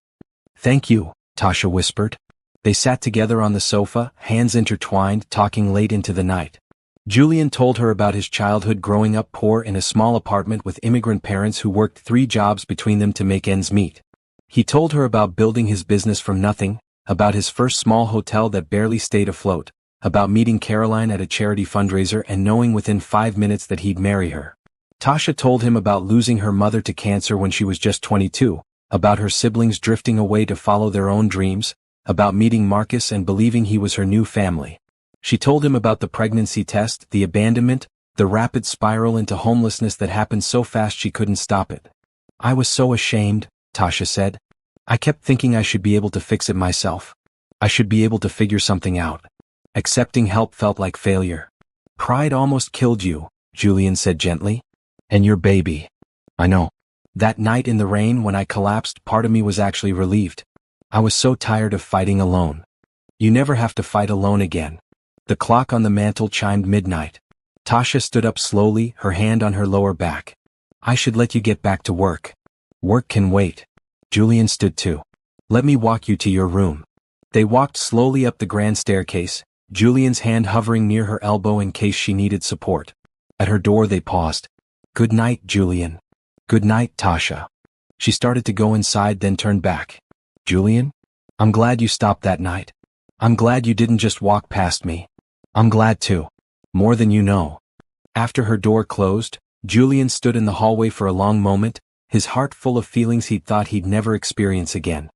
Thank you, Tasha whispered. They sat together on the sofa, hands intertwined, talking late into the night. Julian told her about his childhood growing up poor in a small apartment with immigrant parents who worked 3 jobs between them to make ends meet. He told her about building his business from nothing, about his first small hotel that barely stayed afloat, about meeting Caroline at a charity fundraiser and knowing within 5 minutes that he'd marry her. Tasha told him about losing her mother to cancer when she was just 22, about her siblings drifting away to follow their own dreams, about meeting Marcus and believing he was her new family. She told him about the pregnancy test, the abandonment, the rapid spiral into homelessness that happened so fast she couldn't stop it. I was so ashamed, Tasha said. I kept thinking I should be able to fix it myself. I should be able to figure something out. Accepting help felt like failure. Pride almost killed you, Julian said gently. And your baby. I know. That night in the rain when I collapsed, part of me was actually relieved. I was so tired of fighting alone. You never have to fight alone again. The clock on the mantel chimed midnight. Tasha stood up slowly, her hand on her lower back. I should let you get back to work. Work can wait. Julian stood too. Let me walk you to your room. They walked slowly up the grand staircase, Julian's hand hovering near her elbow in case she needed support. At her door they paused. Good night, Julian. Good night, Tasha. She started to go inside then turned back. Julian? I'm glad you stopped that night. I'm glad you didn't just walk past me. I'm glad too. More than you know. After her door closed, Julian stood in the hallway for a long moment, his heart full of feelings he'd thought he'd never experience again.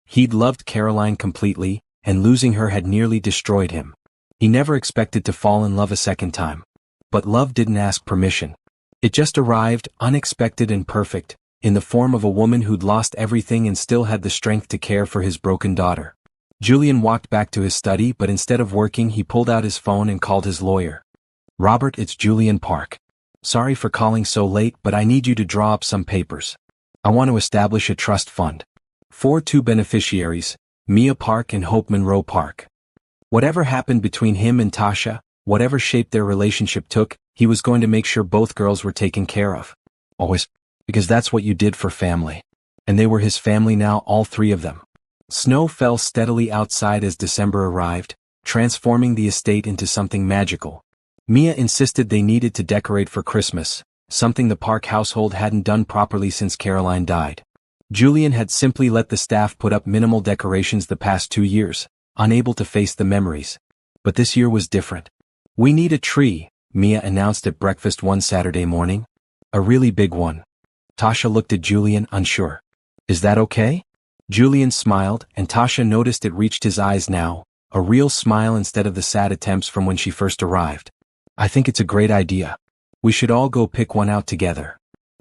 He'd loved Caroline completely, and losing her had nearly destroyed him. He never expected to fall in love a second time. But love didn't ask permission. It just arrived, unexpected and perfect, in the form of a woman who'd lost everything and still had the strength to care for his broken daughter. Julian walked back to his study, but instead of working he pulled out his phone and called his lawyer. Robert, it's Julian Park. Sorry for calling so late, but I need you to draw up some papers. I want to establish a trust fund. For 2 beneficiaries, Mia Park and Hope Monroe Park. Whatever happened between him and Tasha, whatever shape their relationship took, he was going to make sure both girls were taken care of. Always. Because that's what you did for family. And they were his family now, all 3 of them. Snow fell steadily outside as December arrived, transforming the estate into something magical. Mia insisted they needed to decorate for Christmas, something the Park household hadn't done properly since Caroline died. Julian had simply let the staff put up minimal decorations the past 2 years, unable to face the memories. But this year was different. "We need a tree," Mia announced at breakfast one Saturday morning. "A really big one." Tasha looked at Julian, unsure. "Is that okay?" Julian smiled, and Tasha noticed it reached his eyes now, a real smile instead of the sad attempts from when she first arrived. "I think it's a great idea. We should all go pick one out together."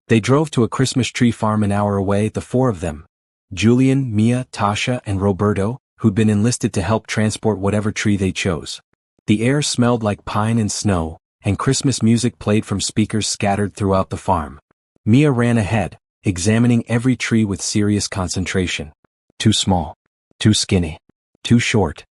They drove to a Christmas tree farm an hour away, the 4 of them. Julian, Mia, Tasha, and Roberto, who'd been enlisted to help transport whatever tree they chose. The air smelled like pine and snow, and Christmas music played from speakers scattered throughout the farm. Mia ran ahead, examining every tree with serious concentration. Too small. Too skinny. Too short.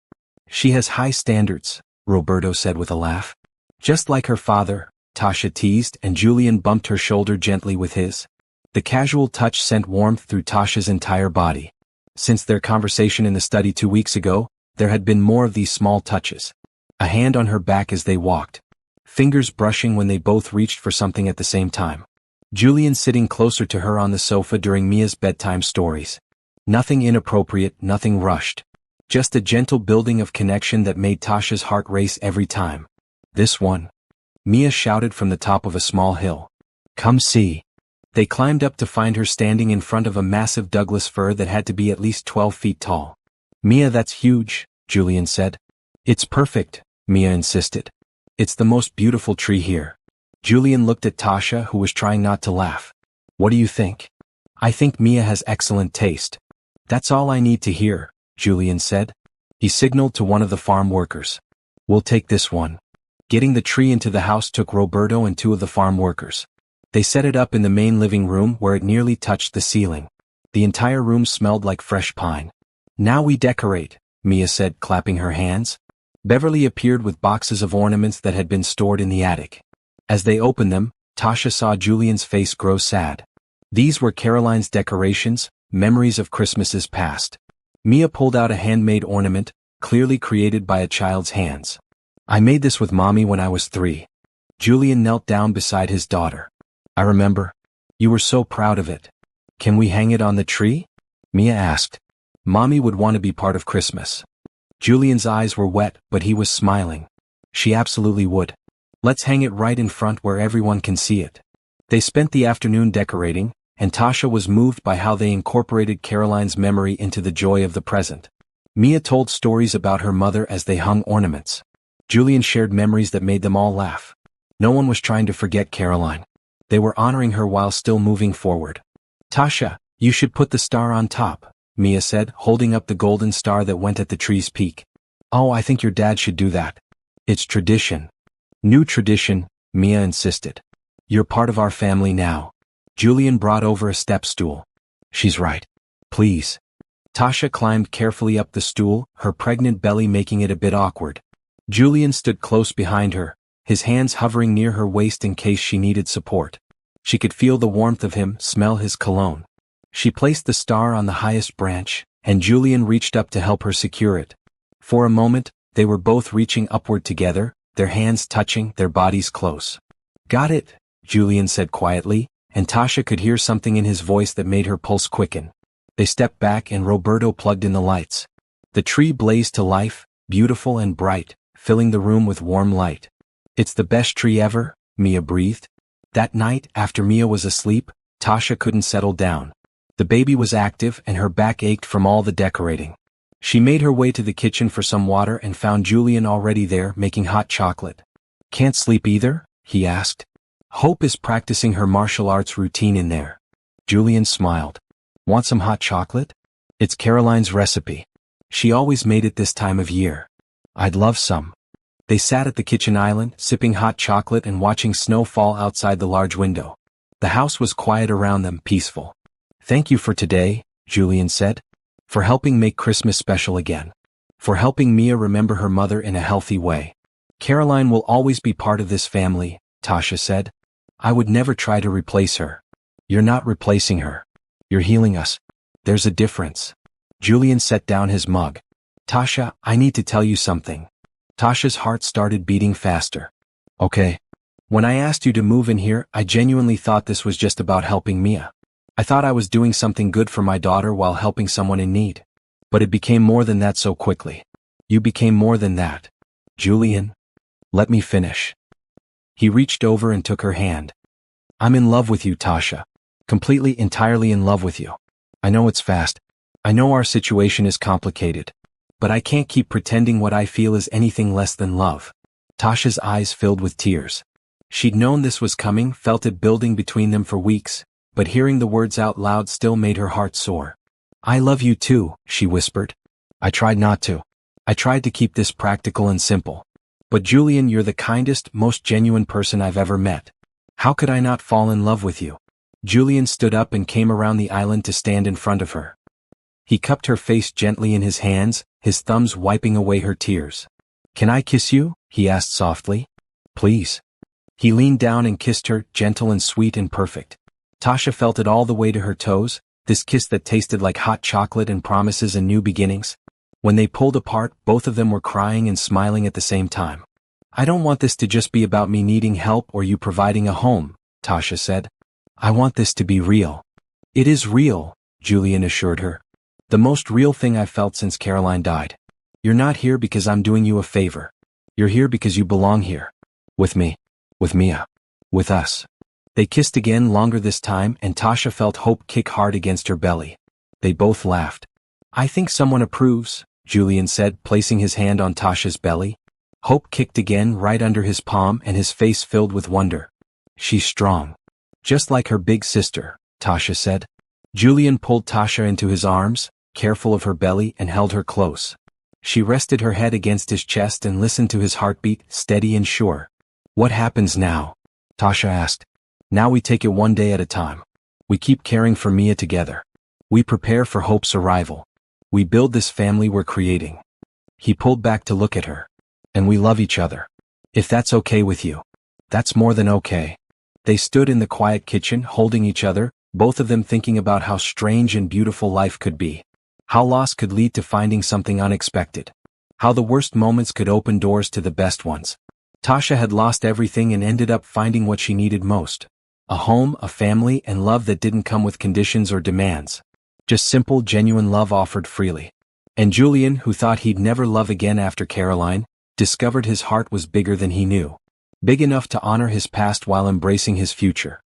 "She has high standards," Roberto said with a laugh. "Just like her father," Tasha teased, and Julian bumped her shoulder gently with his. The casual touch sent warmth through Tasha's entire body. Since their conversation in the study 2 weeks ago, there had been more of these small touches. A hand on her back as they walked. Fingers brushing when they both reached for something at the same time. Julian sitting closer to her on the sofa during Mia's bedtime stories. Nothing inappropriate, nothing rushed. Just a gentle building of connection that made Tasha's heart race every time. "This one," Mia shouted from the top of a small hill. "Come see." They climbed up to find her standing in front of a massive Douglas fir that had to be at least 12 feet tall. "Mia, that's huge," Julian said. "It's perfect," Mia insisted. "It's the most beautiful tree here." Julian looked at Tasha, who was trying not to laugh. "What do you think?" "I think Mia has excellent taste." "That's all I need to hear," Julian said. He signaled to one of the farm workers. "We'll take this one." Getting the tree into the house took Roberto and 2 of the farm workers. They set it up in the main living room where it nearly touched the ceiling. The entire room smelled like fresh pine. "Now we decorate," Mia said, clapping her hands. Beverly appeared with boxes of ornaments that had been stored in the attic. As they opened them, Tasha saw Julian's face grow sad. These were Caroline's decorations, memories of Christmases past. Mia pulled out a handmade ornament, clearly created by a child's hands. "I made this with Mommy when I was 3. Julian knelt down beside his daughter. "I remember. You were so proud of it." "Can we hang it on the tree?" Mia asked. Mommy would want to be part of Christmas. Julian's eyes were wet, but he was smiling. She absolutely would. "Let's hang it right in front where everyone can see it." They spent the afternoon decorating, and Tasha was moved by how they incorporated Caroline's memory into the joy of the present. Mia told stories about her mother as they hung ornaments. Julian shared memories that made them all laugh. No one was trying to forget Caroline. They were honoring her while still moving forward. "Tasha, you should put the star on top," Mia said, holding up the golden star that went at the tree's peak. "Oh, I think your dad should do that. It's tradition." "New tradition," Mia insisted. "You're part of our family now." Julian brought over a step stool. "She's right. Please." Tasha climbed carefully up the stool, her pregnant belly making it a bit awkward. Julian stood close behind her, his hands hovering near her waist in case she needed support. She could feel the warmth of him, smell his cologne. She placed the star on the highest branch, and Julian reached up to help her secure it. For a moment, they were both reaching upward together, their hands touching, their bodies close. "Got it," Julian said quietly, and Tasha could hear something in his voice that made her pulse quicken. They stepped back and Roberto plugged in the lights. The tree blazed to life, beautiful and bright, filling the room with warm light. "It's the best tree ever," Mia breathed. That night, after Mia was asleep, Tasha couldn't settle down. The baby was active and her back ached from all the decorating. She made her way to the kitchen for some water and found Julian already there making hot chocolate. "Can't sleep either?" he asked. "Hope is practicing her martial arts routine in there." Julian smiled. "Want some hot chocolate? It's Caroline's recipe. She always made it this time of year." "I'd love some." They sat at the kitchen island, sipping hot chocolate and watching snow fall outside the large window. The house was quiet around them, peaceful. "Thank you for today," Julian said. "For helping make Christmas special again. For helping Mia remember her mother in a healthy way. Caroline will always be part of this family," Tasha said. "I would never try to replace her." "You're not replacing her. You're healing us. There's a difference." Julian set down his mug. "Tasha, I need to tell you something." Tasha's heart started beating faster. Okay. When I asked you to move in here, I genuinely thought this was just about helping Mia. I thought I was doing something good for my daughter while helping someone in need. But it became more than that so quickly. You became more than that. Julian, let me finish. He reached over and took her hand. I'm in love with you, Tasha. Completely, entirely in love with you. I know it's fast. I know our situation is complicated. But I can't keep pretending what I feel is anything less than love. Tasha's eyes filled with tears. She'd known this was coming, felt it building between them for weeks, but hearing the words out loud still made her heart sore. I love you too, she whispered. I tried not to. I tried to keep this practical and simple. But Julian, you're the kindest, most genuine person I've ever met. How could I not fall in love with you? Julian stood up and came around the island to stand in front of her. He cupped her face gently in his hands, his thumbs wiping away her tears. Can I kiss you? He asked softly. Please. He leaned down and kissed her, gentle and sweet and perfect. Tasha felt it all the way to her toes, this kiss that tasted like hot chocolate and promises and new beginnings. When they pulled apart, both of them were crying and smiling at the same time. I don't want this to just be about me needing help or you providing a home, Tasha said. I want this to be real. It is real, Julian assured her. The most real thing I've felt since Caroline died. You're not here because I'm doing you a favor. You're here because you belong here. With me. With Mia. With us. They kissed again, longer this time, and Tasha felt hope kick hard against her belly. They both laughed. I think someone approves, Julian said, placing his hand on Tasha's belly. Hope kicked again right under his palm and his face filled with wonder. She's strong. Just like her big sister, Tasha said. Julian pulled Tasha into his arms, careful of her belly, and held her close. She rested her head against his chest and listened to his heartbeat, steady and sure. What happens now? Tasha asked. Now we take it one day at a time. We keep caring for Mia together. We prepare for Hope's arrival. We build this family we're creating. He pulled back to look at her. And we love each other. If that's okay with you. That's more than okay. They stood in the quiet kitchen, holding each other, both of them thinking about how strange and beautiful life could be. How loss could lead to finding something unexpected. How the worst moments could open doors to the best ones. Tasha had lost everything and ended up finding what she needed most. A home, a family, and love that didn't come with conditions or demands. Just simple, genuine love offered freely. And Julian, who thought he'd never love again after Caroline, discovered his heart was bigger than he knew. Big enough to honor his past while embracing his future.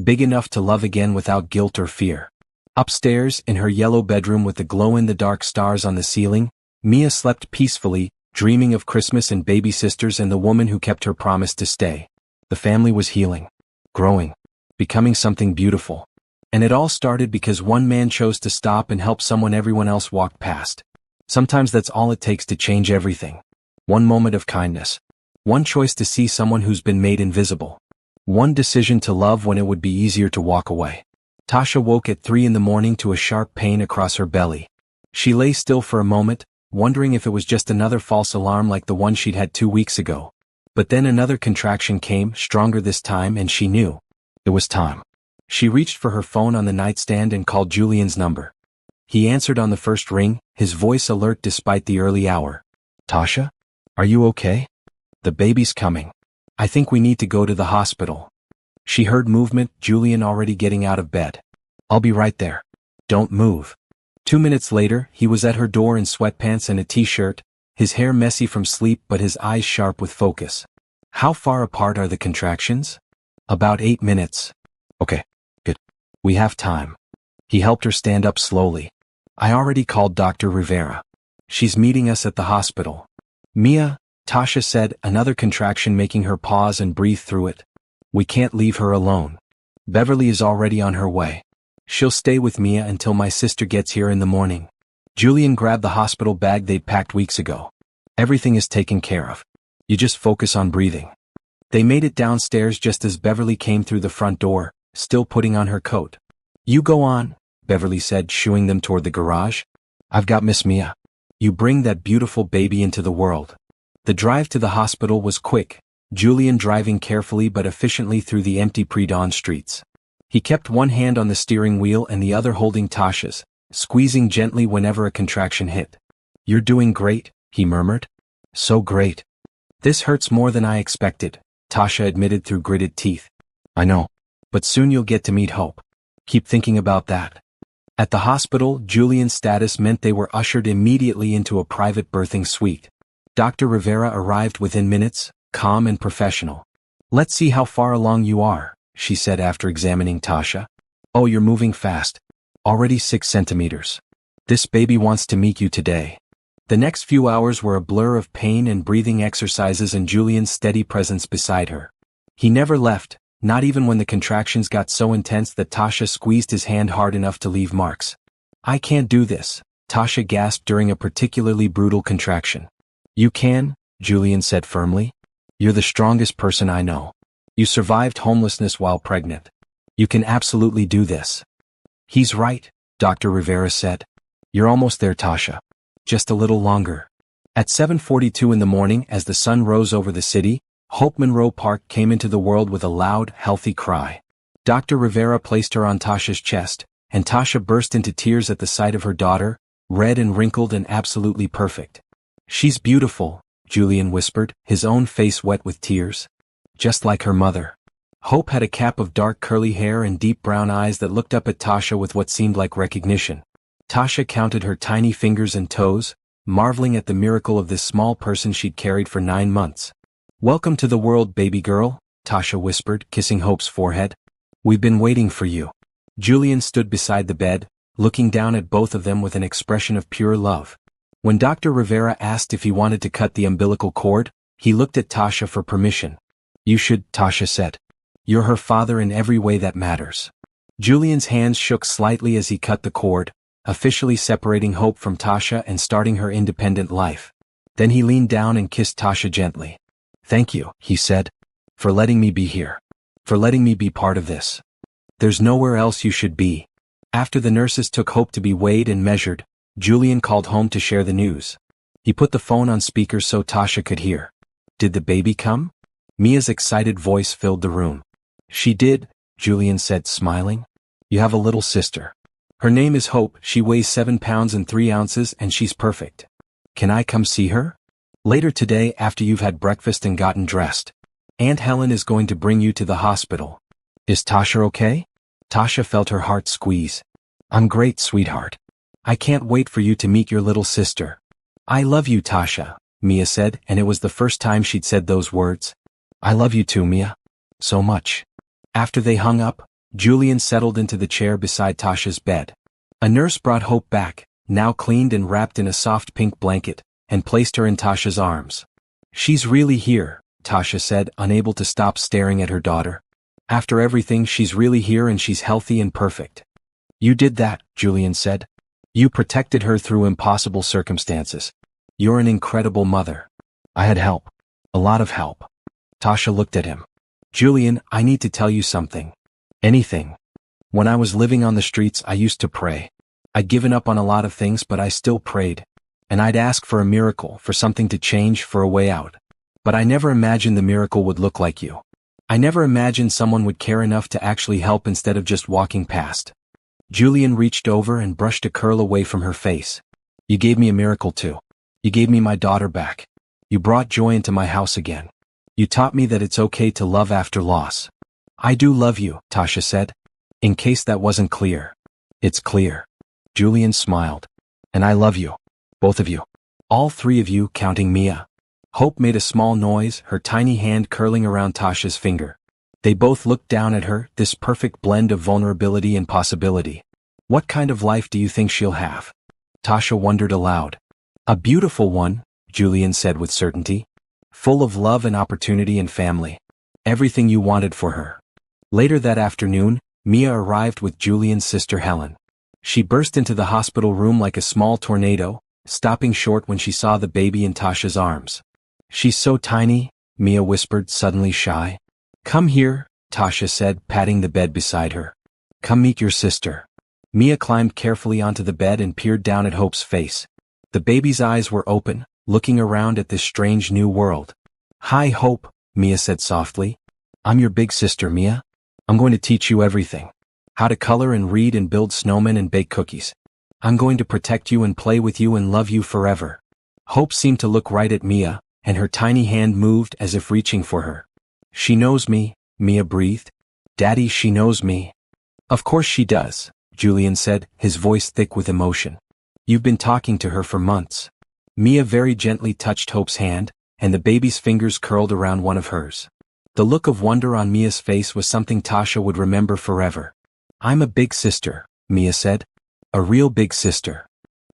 Big enough to love again without guilt or fear. Upstairs, in her yellow bedroom with the glow-in-the-dark stars on the ceiling, Mia slept peacefully, dreaming of Christmas and baby sisters and the woman who kept her promise to stay. The family was healing. Growing. Becoming something beautiful. And it all started because one man chose to stop and help someone everyone else walked past. Sometimes that's all it takes to change everything. One moment of kindness. One choice to see someone who's been made invisible. One decision to love when it would be easier to walk away. Tasha woke at 3 in the morning to a sharp pain across her belly. She lay still for a moment, wondering if it was just another false alarm like the one she'd had 2 weeks ago. But then another contraction came, stronger this time, and she knew. It was time. She reached for her phone on the nightstand and called Julian's number. He answered on the first ring, his voice alert despite the early hour. Tasha? Are you okay? The baby's coming. I think we need to go to the hospital. She heard movement, Julian already getting out of bed. I'll be right there. Don't move. 2 minutes later, he was at her door in sweatpants and a t-shirt, his hair messy from sleep but his eyes sharp with focus. How far apart are the contractions? About 8 minutes. Okay, good. We have time. He helped her stand up slowly. I already called Dr. Rivera. She's meeting us at the hospital. Mia, Tasha said, another contraction making her pause and breathe through it. We can't leave her alone. Beverly is already on her way. She'll stay with Mia until my sister gets here in the morning. Julian grabbed the hospital bag they'd packed weeks ago. Everything is taken care of. You just focus on breathing. They made it downstairs just as Beverly came through the front door, still putting on her coat. You go on, Beverly said, shooing them toward the garage. I've got Miss Mia. You bring that beautiful baby into the world. The drive to the hospital was quick, Julian driving carefully but efficiently through the empty pre-dawn streets. He kept one hand on the steering wheel and the other holding Tasha's, squeezing gently whenever a contraction hit. You're doing great, he murmured. So great. This hurts more than I expected, Tasha admitted through gritted teeth. I know. But soon you'll get to meet Hope. Keep thinking about that. At the hospital, Julian's status meant they were ushered immediately into a private birthing suite. Dr. Rivera arrived within minutes, calm and professional. Let's see how far along you are, she said after examining Tasha. Oh, you're moving fast. Already 6 centimeters. This baby wants to meet you today. The next few hours were a blur of pain and breathing exercises and Julian's steady presence beside her. He never left, not even when the contractions got so intense that Tasha squeezed his hand hard enough to leave marks. I can't do this, Tasha gasped during a particularly brutal contraction. You can, Julian said firmly. You're the strongest person I know. You survived homelessness while pregnant. You can absolutely do this. He's right, Dr. Rivera said. You're almost there, Tasha. Just a little longer. At 7:42 in the morning, as the sun rose over the city, Hope Monroe Park came into the world with a loud, healthy cry. Dr. Rivera placed her on Tasha's chest, and Tasha burst into tears at the sight of her daughter, red and wrinkled and absolutely perfect. She's beautiful, Julian whispered, his own face wet with tears. Just like her mother. Hope had a cap of dark curly hair and deep brown eyes that looked up at Tasha with what seemed like recognition. Tasha counted her tiny fingers and toes, marveling at the miracle of this small person she'd carried for 9 months. Welcome to the world, baby girl, Tasha whispered, kissing Hope's forehead. We've been waiting for you. Julian stood beside the bed, looking down at both of them with an expression of pure love. When Dr. Rivera asked if he wanted to cut the umbilical cord, he looked at Tasha for permission. You should, Tasha said. You're her father in every way that matters. Julian's hands shook slightly as he cut the cord, officially separating Hope from Tasha and starting her independent life. Then he leaned down and kissed Tasha gently. Thank you, he said, for letting me be here. For letting me be part of this. There's nowhere else you should be. After the nurses took Hope to be weighed and measured, Julian called home to share the news. He put the phone on speaker so Tasha could hear. Did the baby come? Mia's excited voice filled the room. She did, Julian said, smiling. You have a little sister. Her name is Hope, she weighs 7 pounds and 3 ounces and she's perfect. Can I come see her? Later today after you've had breakfast and gotten dressed. Aunt Helen is going to bring you to the hospital. Is Tasha okay? Tasha felt her heart squeeze. I'm great, sweetheart. I can't wait for you to meet your little sister. I love you, Tasha, Mia said, and it was the first time she'd said those words. I love you too, Mia. So much. After they hung up, Julian settled into the chair beside Tasha's bed. A nurse brought Hope back, now cleaned and wrapped in a soft pink blanket, and placed her in Tasha's arms. She's really here, Tasha said, unable to stop staring at her daughter. After everything, she's really here and she's healthy and perfect. You did that, Julian said. You protected her through impossible circumstances. You're an incredible mother. I had help. A lot of help. Tasha looked at him. Julian, I need to tell you something. Anything. When I was living on the streets, I used to pray. I'd given up on a lot of things, but I still prayed. And I'd ask for a miracle, for something to change, for a way out. But I never imagined the miracle would look like you. I never imagined someone would care enough to actually help instead of just walking past. Julian reached over and brushed a curl away from her face. You gave me a miracle too. You gave me my daughter back. You brought joy into my house again. You taught me that it's okay to love after loss. I do love you, Tasha said. In case that wasn't clear. It's clear. Julian smiled. And I love you. Both of you. All 3 of you, counting Mia. Hope made a small noise, her tiny hand curling around Tasha's finger. They both looked down at her, this perfect blend of vulnerability and possibility. What kind of life do you think she'll have? Tasha wondered aloud. A beautiful one, Julian said with certainty. Full of love and opportunity and family. Everything you wanted for her. Later that afternoon, Mia arrived with Julian's sister Helen. She burst into the hospital room like a small tornado, stopping short when she saw the baby in Tasha's arms. She's so tiny, Mia whispered, suddenly shy. Come here, Tasha said, patting the bed beside her. Come meet your sister. Mia climbed carefully onto the bed and peered down at Hope's face. The baby's eyes were open, looking around at this strange new world. Hi, Hope, Mia said softly. I'm your big sister, Mia. I'm going to teach you everything. How to color and read and build snowmen and bake cookies. I'm going to protect you and play with you and love you forever. Hope seemed to look right at Mia, and her tiny hand moved as if reaching for her. She knows me, Mia breathed. Daddy, she knows me. Of course she does, Julian said, his voice thick with emotion. You've been talking to her for months. Mia very gently touched Hope's hand, and the baby's fingers curled around one of hers. The look of wonder on Mia's face was something Tasha would remember forever. I'm a big sister, Mia said. A real big sister.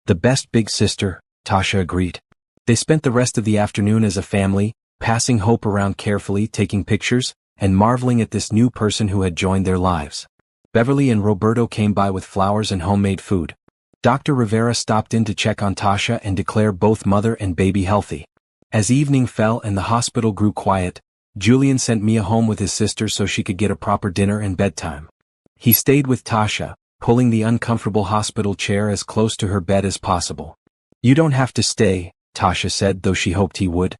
The best big sister, Tasha agreed. They spent the rest of the afternoon as a family, passing Hope around carefully, taking pictures, and marveling at this new person who had joined their lives. Beverly and Roberto came by with flowers and homemade food. Dr. Rivera stopped in to check on Tasha and declare both mother and baby healthy. As evening fell and the hospital grew quiet, Julian sent Mia home with his sister so she could get a proper dinner and bedtime. He stayed with Tasha, pulling the uncomfortable hospital chair as close to her bed as possible. You don't have to stay, Tasha said, though she hoped he would.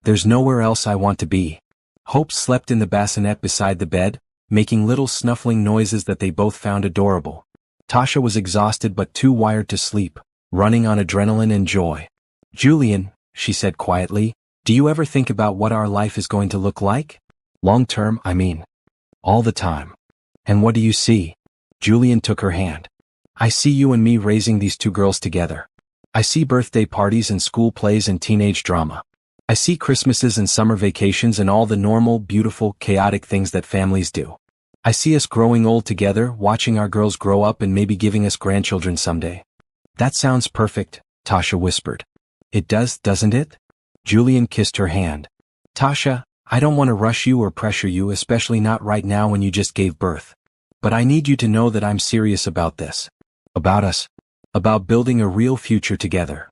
There's nowhere else I want to be. Hope slept in the bassinet beside the bed, making little snuffling noises that they both found adorable. Tasha was exhausted but too wired to sleep, running on adrenaline and joy. Julian, she said quietly, do you ever think about what our life is going to look like? Long term, I mean. All the time. And what do you see? Julian took her hand. I see you and me raising these two girls together. I see birthday parties and school plays and teenage drama. I see Christmases and summer vacations and all the normal, beautiful, chaotic things that families do. I see us growing old together, watching our girls grow up and maybe giving us grandchildren someday. That sounds perfect, Tasha whispered. It does, doesn't it? Julian kissed her hand. Tasha, I don't want to rush you or pressure you, especially not right now when you just gave birth. But I need you to know that I'm serious about this. About us. About building a real future together.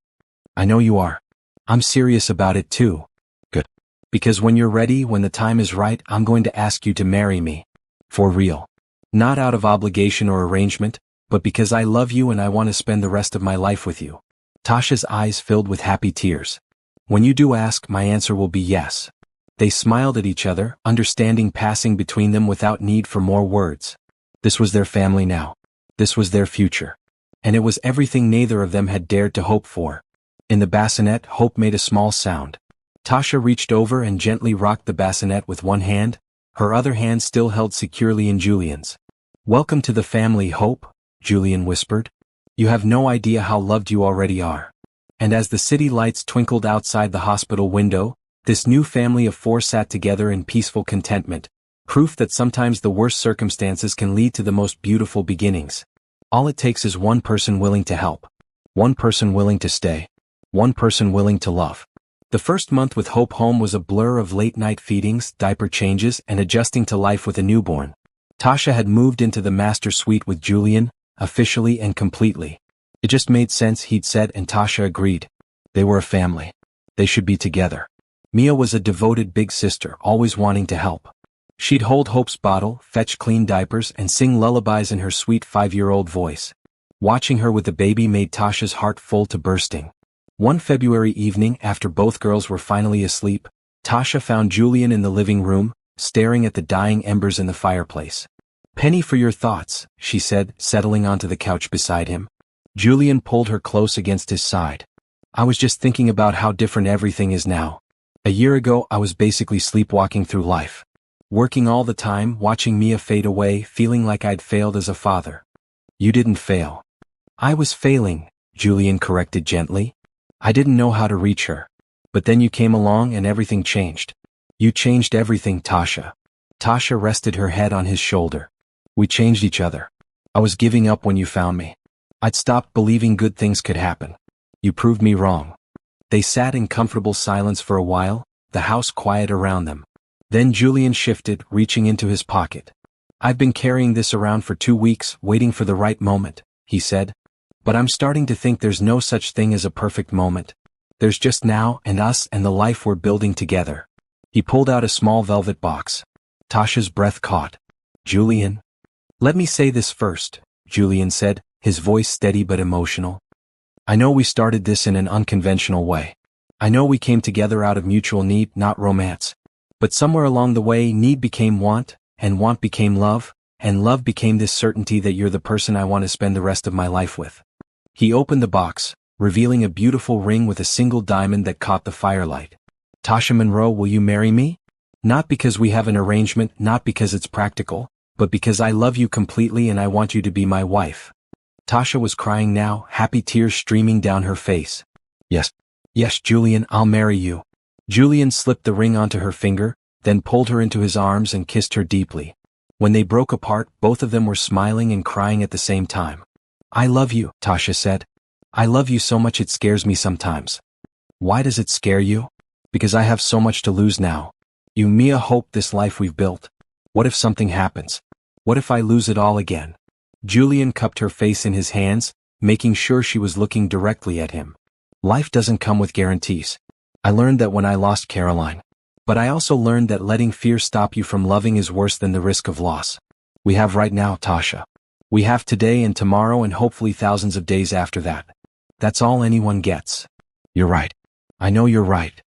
I know you are. I'm serious about it too. Good. Because when you're ready, when the time is right, I'm going to ask you to marry me. For real. Not out of obligation or arrangement, but because I love you and I want to spend the rest of my life with you. Tasha's eyes filled with happy tears. When you do ask, my answer will be yes. They smiled at each other, understanding passing between them without need for more words. This was their family now. This was their future. And it was everything neither of them had dared to hope for. In the bassinet, Hope made a small sound. Tasha reached over and gently rocked the bassinet with one hand, her other hand still held securely in Julian's. Welcome to the family, Hope, Julian whispered. You have no idea how loved you already are. And as the city lights twinkled outside the hospital window, this new family of four sat together in peaceful contentment, proof that sometimes the worst circumstances can lead to the most beautiful beginnings. All it takes is one person willing to help. One person willing to stay. One person willing to love. The first month with Hope home was a blur of late-night feedings, diaper changes, and adjusting to life with a newborn. Tasha had moved into the master suite with Julian, officially and completely. It just made sense, he'd said, and Tasha agreed. They were a family. They should be together. Mia was a devoted big sister, always wanting to help. She'd hold Hope's bottle, fetch clean diapers, and sing lullabies in her sweet 5-year-old voice. Watching her with the baby made Tasha's heart full to bursting. One February evening, after both girls were finally asleep, Tasha found Julian in the living room, staring at the dying embers in the fireplace. Penny for your thoughts, she said, settling onto the couch beside him. Julian pulled her close against his side. I was just thinking about how different everything is now. A year ago, I was basically sleepwalking through life. Working all the time, watching Mia fade away, feeling like I'd failed as a father. You didn't fail. I was failing, Julian corrected gently. I didn't know how to reach her. But then you came along and everything changed. You changed everything, Tasha. Tasha rested her head on his shoulder. We changed each other. I was giving up when you found me. I'd stopped believing good things could happen. You proved me wrong. They sat in comfortable silence for a while, the house quiet around them. Then Julian shifted, reaching into his pocket. I've been carrying this around for 2 weeks, waiting for the right moment, he said. But I'm starting to think there's no such thing as a perfect moment. There's just now and us and the life we're building together. He pulled out a small velvet box. Tasha's breath caught. Julian? Let me say this first, Julian said, his voice steady but emotional. I know we started this in an unconventional way. I know we came together out of mutual need, not romance. But somewhere along the way, need became want, and want became love, and love became this certainty that you're the person I want to spend the rest of my life with. He opened the box, revealing a beautiful ring with a single diamond that caught the firelight. Tasha Monroe, will you marry me? Not because we have an arrangement, not because it's practical, but because I love you completely and I want you to be my wife. Tasha was crying now, happy tears streaming down her face. Yes. Yes, Julian, I'll marry you. Julian slipped the ring onto her finger, then pulled her into his arms and kissed her deeply. When they broke apart, both of them were smiling and crying at the same time. I love you, Tasha said. I love you so much it scares me sometimes. Why does it scare you? Because I have so much to lose now. You, Mia, hope this life we've built. What if something happens? What if I lose it all again? Julian cupped her face in his hands, making sure she was looking directly at him. Life doesn't come with guarantees. I learned that when I lost Caroline. But I also learned that letting fear stop you from loving is worse than the risk of loss. We have right now, Tasha. We have today and tomorrow and hopefully thousands of days after that. That's all anyone gets. You're right. I know you're right.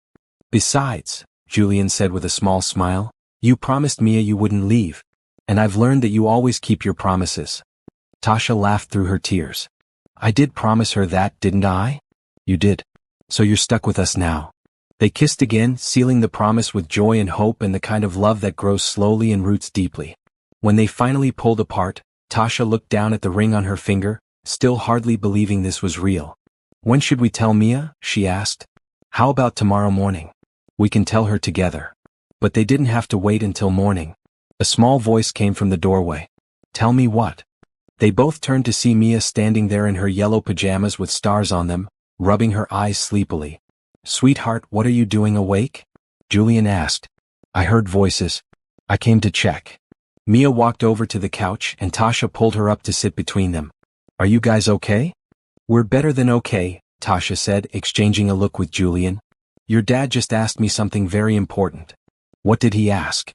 Besides, Julian said with a small smile, you promised Mia you wouldn't leave. And I've learned that you always keep your promises. Tasha laughed through her tears. I did promise her that, didn't I? You did. So you're stuck with us now. They kissed again, sealing the promise with joy and hope and the kind of love that grows slowly and roots deeply. When they finally pulled apart, Tasha looked down at the ring on her finger, still hardly believing this was real. When should we tell Mia? She asked. How about tomorrow morning? We can tell her together. But they didn't have to wait until morning. A small voice came from the doorway. Tell me what? They both turned to see Mia standing there in her yellow pajamas with stars on them, rubbing her eyes sleepily. Sweetheart, what are you doing awake? Julian asked. I heard voices. I came to check. Mia walked over to the couch and Tasha pulled her up to sit between them. Are you guys okay? We're better than okay, Tasha said, exchanging a look with Julian. Your dad just asked me something very important. What did he ask?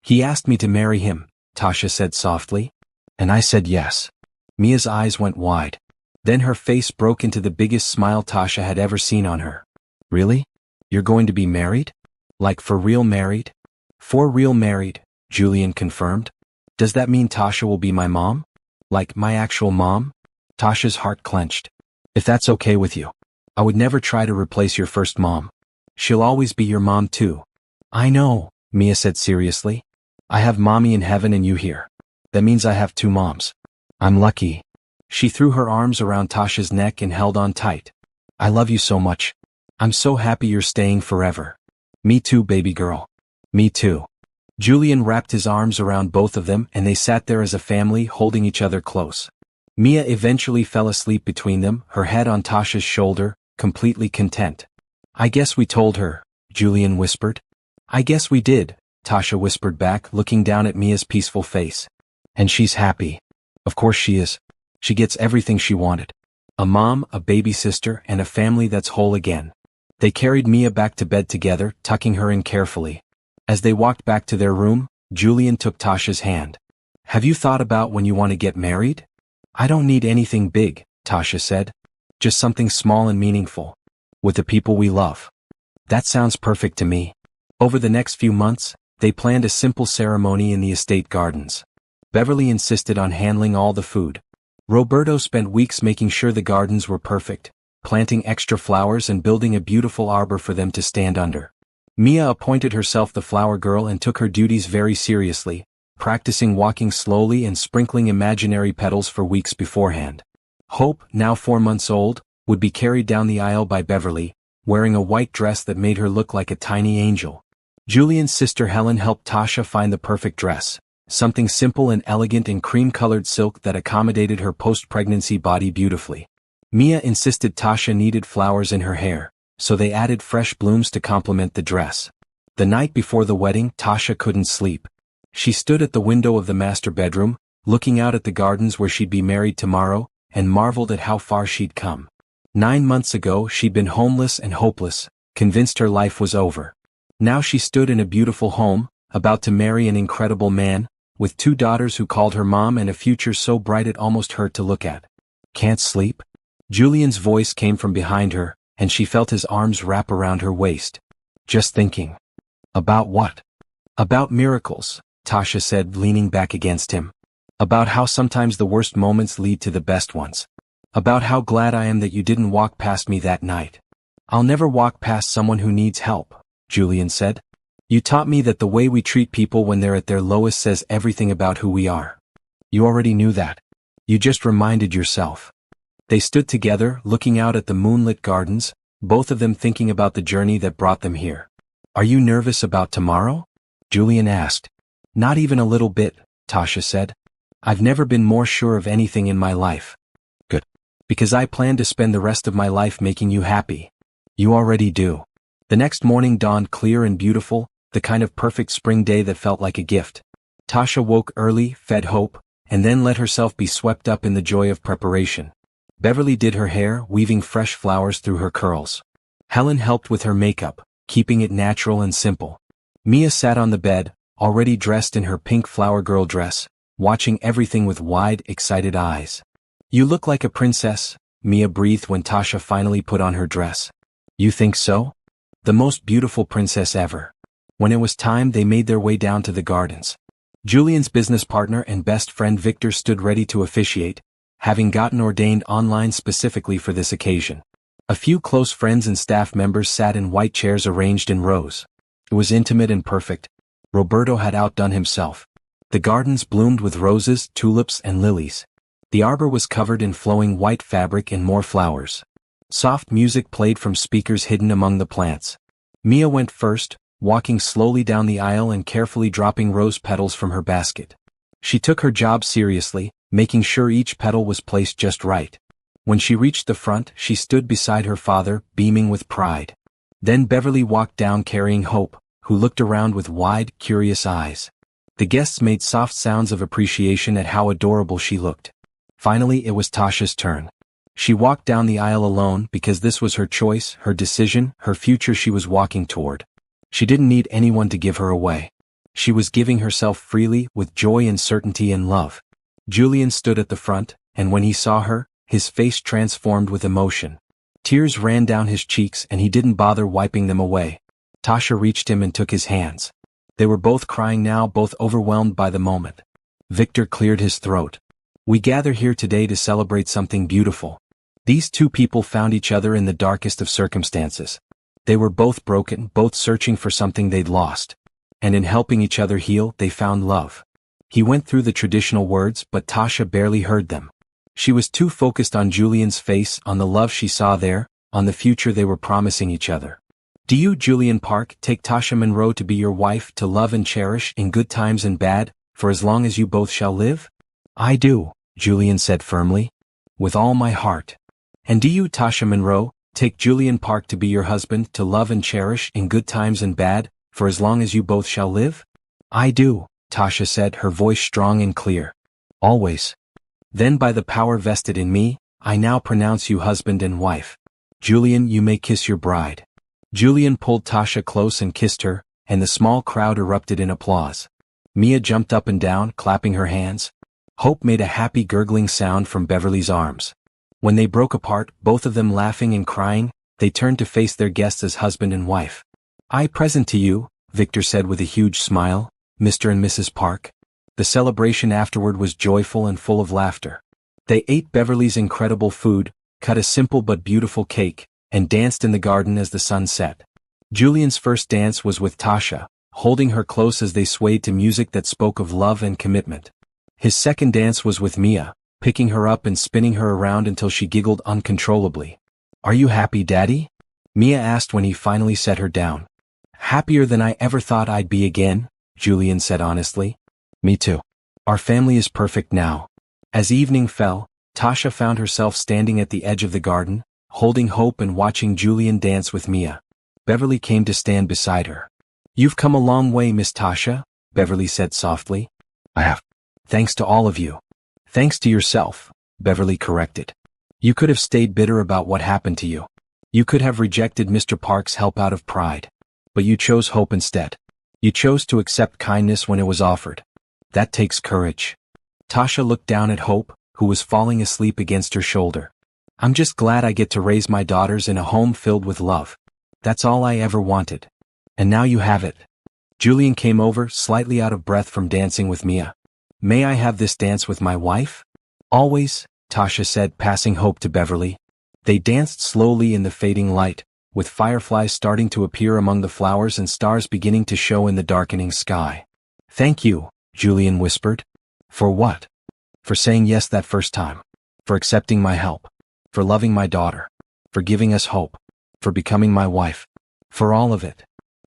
He asked me to marry him, Tasha said softly. And I said yes. Mia's eyes went wide. Then her face broke into the biggest smile Tasha had ever seen on her. Really? You're going to be married? Like for real married? For real married, Julian confirmed. Does that mean Tasha will be my mom? Like my actual mom? Tasha's heart clenched. If that's okay with you. I would never try to replace your first mom. She'll always be your mom too. I know, Mia said seriously. I have mommy in heaven and you here. That means I have two moms. I'm lucky. She threw her arms around Tasha's neck and held on tight. I love you so much. I'm so happy you're staying forever. Me too, baby girl. Me too. Julian wrapped his arms around both of them and they sat there as a family holding each other close. Mia eventually fell asleep between them, her head on Tasha's shoulder, completely content. I guess we told her, Julian whispered. I guess we did, Tasha whispered back, looking down at Mia's peaceful face. And she's happy. Of course she is. She gets everything she wanted. A mom, a baby sister, and a family that's whole again. They carried Mia back to bed together, tucking her in carefully. As they walked back to their room, Julian took Tasha's hand. Have you thought about when you want to get married? I don't need anything big, Tasha said. Just something small and meaningful. With the people we love. That sounds perfect to me. Over the next few months, they planned a simple ceremony in the estate gardens. Beverly insisted on handling all the food. Roberto spent weeks making sure the gardens were perfect, planting extra flowers and building a beautiful arbor for them to stand under. Mia appointed herself the flower girl and took her duties very seriously, practicing walking slowly and sprinkling imaginary petals for weeks beforehand. Hope, now 4 months old, would be carried down the aisle by Beverly, wearing a white dress that made her look like a tiny angel. Julian's sister Helen helped Tasha find the perfect dress, something simple and elegant in cream-colored silk that accommodated her post-pregnancy body beautifully. Mia insisted Tasha needed flowers in her hair, so they added fresh blooms to complement the dress. The night before the wedding, Tasha couldn't sleep. She stood at the window of the master bedroom, looking out at the gardens where she'd be married tomorrow, and marveled at how far she'd come. 9 months ago she'd been homeless and hopeless, convinced her life was over. Now she stood in a beautiful home, about to marry an incredible man, with 2 daughters who called her mom and a future so bright it almost hurt to look at. Can't sleep? Julian's voice came from behind her, and she felt his arms wrap around her waist. Just thinking. About what? About miracles, Tasha said, leaning back against him. About how sometimes the worst moments lead to the best ones. About how glad I am that you didn't walk past me that night. I'll never walk past someone who needs help, Julian said. You taught me that the way we treat people when they're at their lowest says everything about who we are. You already knew that. You just reminded yourself. They stood together, looking out at the moonlit gardens, both of them thinking about the journey that brought them here. Are you nervous about tomorrow? Julian asked. Not even a little bit, Tasha said. I've never been more sure of anything in my life. Good. Because I plan to spend the rest of my life making you happy. You already do. The next morning dawned clear and beautiful, the kind of perfect spring day that felt like a gift. Tasha woke early, fed Hope, and then let herself be swept up in the joy of preparation. Beverly did her hair, weaving fresh flowers through her curls. Helen helped with her makeup, keeping it natural and simple. Mia sat on the bed, already dressed in her pink flower girl dress, watching everything with wide, excited eyes. You look like a princess, Mia breathed when Tasha finally put on her dress. You think so? The most beautiful princess ever. When it was time, they made their way down to the gardens. Julian's business partner and best friend Victor stood ready to officiate, having gotten ordained online specifically for this occasion. A few close friends and staff members sat in white chairs arranged in rows. It was intimate and perfect. Roberto had outdone himself. The gardens bloomed with roses, tulips, and lilies. The arbor was covered in flowing white fabric and more flowers. Soft music played from speakers hidden among the plants. Mia went first, walking slowly down the aisle and carefully dropping rose petals from her basket. She took her job seriously, making sure each petal was placed just right. When she reached the front, she stood beside her father, beaming with pride. Then Beverly walked down carrying Hope, who looked around with wide, curious eyes. The guests made soft sounds of appreciation at how adorable she looked. Finally, it was Tasha's turn. She walked down the aisle alone because this was her choice, her decision, her future she was walking toward. She didn't need anyone to give her away. She was giving herself freely, with joy and certainty and love. Julian stood at the front, and when he saw her, his face transformed with emotion. Tears ran down his cheeks and he didn't bother wiping them away. Tasha reached him and took his hands. They were both crying now, both overwhelmed by the moment. Victor cleared his throat. We gather here today to celebrate something beautiful. These two people found each other in the darkest of circumstances. They were both broken, both searching for something they'd lost. And in helping each other heal, they found love. He went through the traditional words, but Tasha barely heard them. She was too focused on Julian's face, on the love she saw there, on the future they were promising each other. Do you, Julian Park, take Tasha Monroe to be your wife, to love and cherish in good times and bad, for as long as you both shall live? I do, Julian said firmly. With all my heart. And do you, Tasha Monroe, take Julian Park to be your husband, to love and cherish in good times and bad, for as long as you both shall live? I do, Tasha said, her voice strong and clear. Always. Then by the power vested in me, I now pronounce you husband and wife. Julian, you may kiss your bride. Julian pulled Tasha close and kissed her, and the small crowd erupted in applause. Mia jumped up and down, clapping her hands. Hope made a happy gurgling sound from Beverly's arms. When they broke apart, both of them laughing and crying, they turned to face their guests as husband and wife. I present to you, Victor said with a huge smile, Mr. and Mrs. Park. The celebration afterward was joyful and full of laughter. They ate Beverly's incredible food, cut a simple but beautiful cake, and danced in the garden as the sun set. Julian's first dance was with Tasha, holding her close as they swayed to music that spoke of love and commitment. His second dance was with Mia, picking her up and spinning her around until she giggled uncontrollably. Are you happy, Daddy? Mia asked when he finally set her down. Happier than I ever thought I'd be again, Julian said honestly. Me too. Our family is perfect now. As evening fell, Tasha found herself standing at the edge of the garden, holding Hope and watching Julian dance with Mia. Beverly came to stand beside her. You've come a long way, Miss Tasha, Beverly said softly. I have. Thanks to all of you. Thanks to yourself, Beverly corrected. You could have stayed bitter about what happened to you. You could have rejected Mr. Park's help out of pride. But you chose hope instead. You chose to accept kindness when it was offered. That takes courage. Tasha looked down at Hope, who was falling asleep against her shoulder. I'm just glad I get to raise my daughters in a home filled with love. That's all I ever wanted. And now you have it. Julian came over, slightly out of breath from dancing with Mia. May I have this dance with my wife? Always, Tasha said, passing Hope to Beverly. They danced slowly in the fading light, with fireflies starting to appear among the flowers and stars beginning to show in the darkening sky. "Thank you," Julian whispered. "For what?" "For saying yes that first time. For accepting my help. For loving my daughter. For giving us hope. For becoming my wife. For all of it.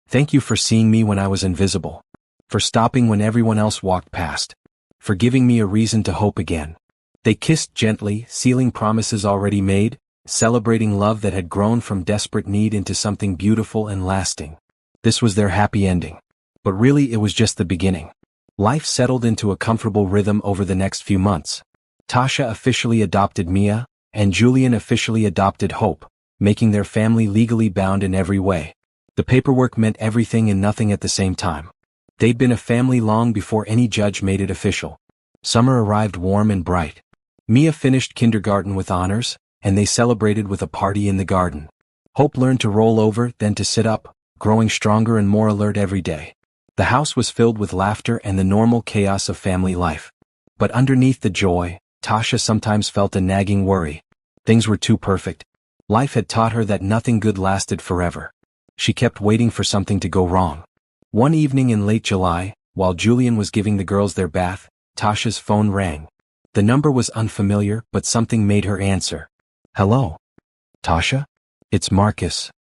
Thank you for seeing me when I was invisible. For stopping when everyone else walked past. For giving me a reason to hope again." They kissed gently, sealing promises already made, celebrating love that had grown from desperate need into something beautiful and lasting. This was their happy ending. But really it was just the beginning. Life settled into a comfortable rhythm over the next few months. Tasha officially adopted Mia, and Julian officially adopted Hope, making their family legally bound in every way. The paperwork meant everything and nothing at the same time. They'd been a family long before any judge made it official. Summer arrived warm and bright. Mia finished kindergarten with honors, and they celebrated with a party in the garden. Hope learned to roll over, then to sit up, growing stronger and more alert every day. The house was filled with laughter and the normal chaos of family life. But underneath the joy, Tasha sometimes felt a nagging worry. Things were too perfect. Life had taught her that nothing good lasted forever. She kept waiting for something to go wrong. One evening in late July, while Julian was giving the girls their bath, Tasha's phone rang. The number was unfamiliar, but something made her answer. "Hello? Tasha? It's Marcus."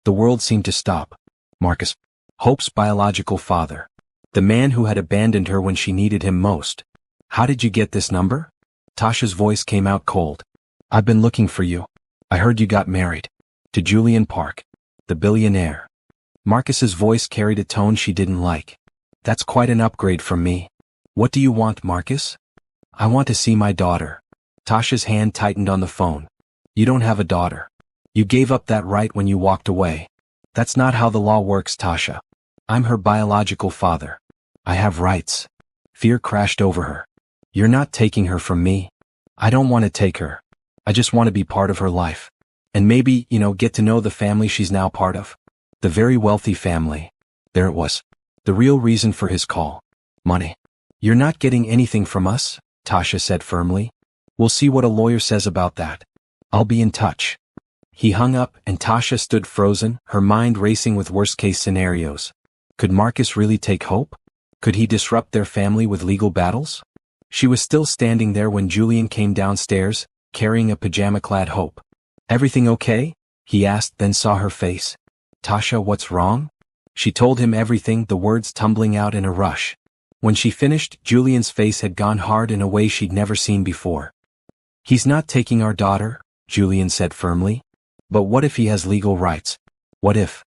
The world seemed to stop. Marcus, Hope's biological father. The man who had abandoned her when she needed him most. "How did you get this number?" Tasha's voice came out cold. "I've been looking for you. I heard you got married. To Julian Park, the billionaire." Marcus's voice carried a tone she didn't like. "That's quite an upgrade from me. What do you want, Marcus?" "I want to see my daughter." Tasha's hand tightened on the phone. "You don't have a daughter. You gave up that right when you walked away. That's not how the law works, Tasha. I'm her biological father. I have rights." Fear crashed over her. "You're not taking her from me." "I don't want to take her. I just want to be part of her life. And maybe, get to know the family she's now part of." The very wealthy family. There it was. The real reason for his call. Money. "You're not getting anything from us," Tasha said firmly. "We'll see what a lawyer says about that. I'll be in touch." He hung up and Tasha stood frozen, her mind racing with worst-case scenarios. Could Marcus really take Hope? Could he disrupt their family with legal battles? She was still standing there when Julian came downstairs, carrying a pajama-clad Hope. "Everything okay?" he asked, then saw her face. "Tasha, what's wrong?" She told him everything, the words tumbling out in a rush. When she finished, Julian's face had gone hard in a way she'd never seen before. "He's not taking our daughter," Julian said firmly. "But what if he has legal rights? What if—"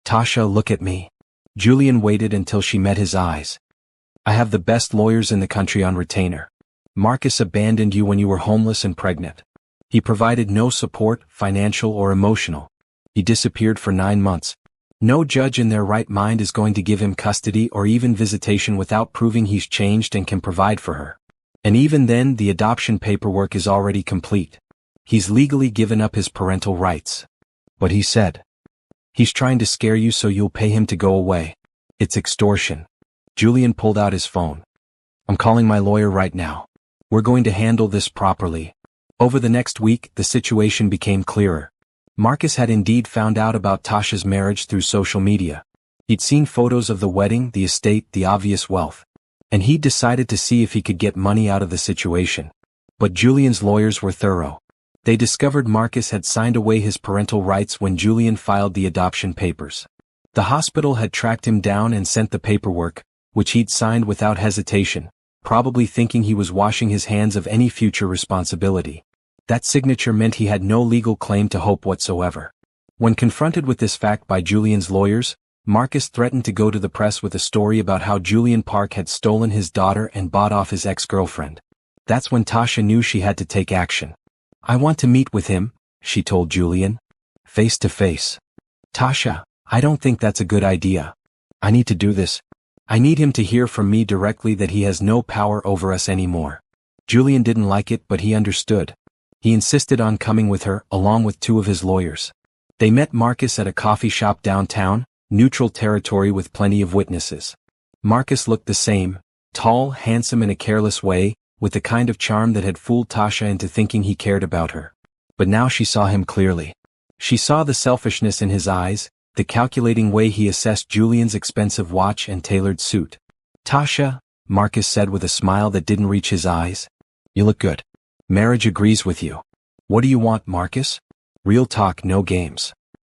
"Tasha, look at me." Julian waited until she met his eyes. "I have the best lawyers in the country on retainer. Marcus abandoned you when you were homeless and pregnant. He provided no support, financial or emotional. He disappeared for 9 months. No judge in their right mind is going to give him custody or even visitation without proving he's changed and can provide for her. And even then, the adoption paperwork is already complete. He's legally given up his parental rights." "But he said, he's trying to scare you so you'll pay him to go away. It's extortion." Julian pulled out his phone. "I'm calling my lawyer right now. We're going to handle this properly." Over the next week, the situation became clearer. Marcus had indeed found out about Tasha's marriage through social media. He'd seen photos of the wedding, the estate, the obvious wealth. And he'd decided to see if he could get money out of the situation. But Julian's lawyers were thorough. They discovered Marcus had signed away his parental rights when Julian filed the adoption papers. The hospital had tracked him down and sent the paperwork, which he'd signed without hesitation, probably thinking he was washing his hands of any future responsibility. That signature meant he had no legal claim to Hope whatsoever. When confronted with this fact by Julian's lawyers, Marcus threatened to go to the press with a story about how Julian Park had stolen his daughter and bought off his ex-girlfriend. That's when Tasha knew she had to take action. "I want to meet with him," she told Julian. "Face to face." "Tasha, I don't think that's a good idea. I need to do this. I need him to hear from me directly that he has no power over us anymore." Julian didn't like it, but he understood. He insisted on coming with her, along with 2 of his lawyers. They met Marcus at a coffee shop downtown, neutral territory with plenty of witnesses. Marcus looked the same, tall, handsome in a careless way, with the kind of charm that had fooled Tasha into thinking he cared about her. But now she saw him clearly. She saw the selfishness in his eyes, the calculating way he assessed Julian's expensive watch and tailored suit. "Tasha," Marcus said with a smile that didn't reach his eyes, "you look good. Marriage agrees with you. What do you want, Marcus? Real talk, no games."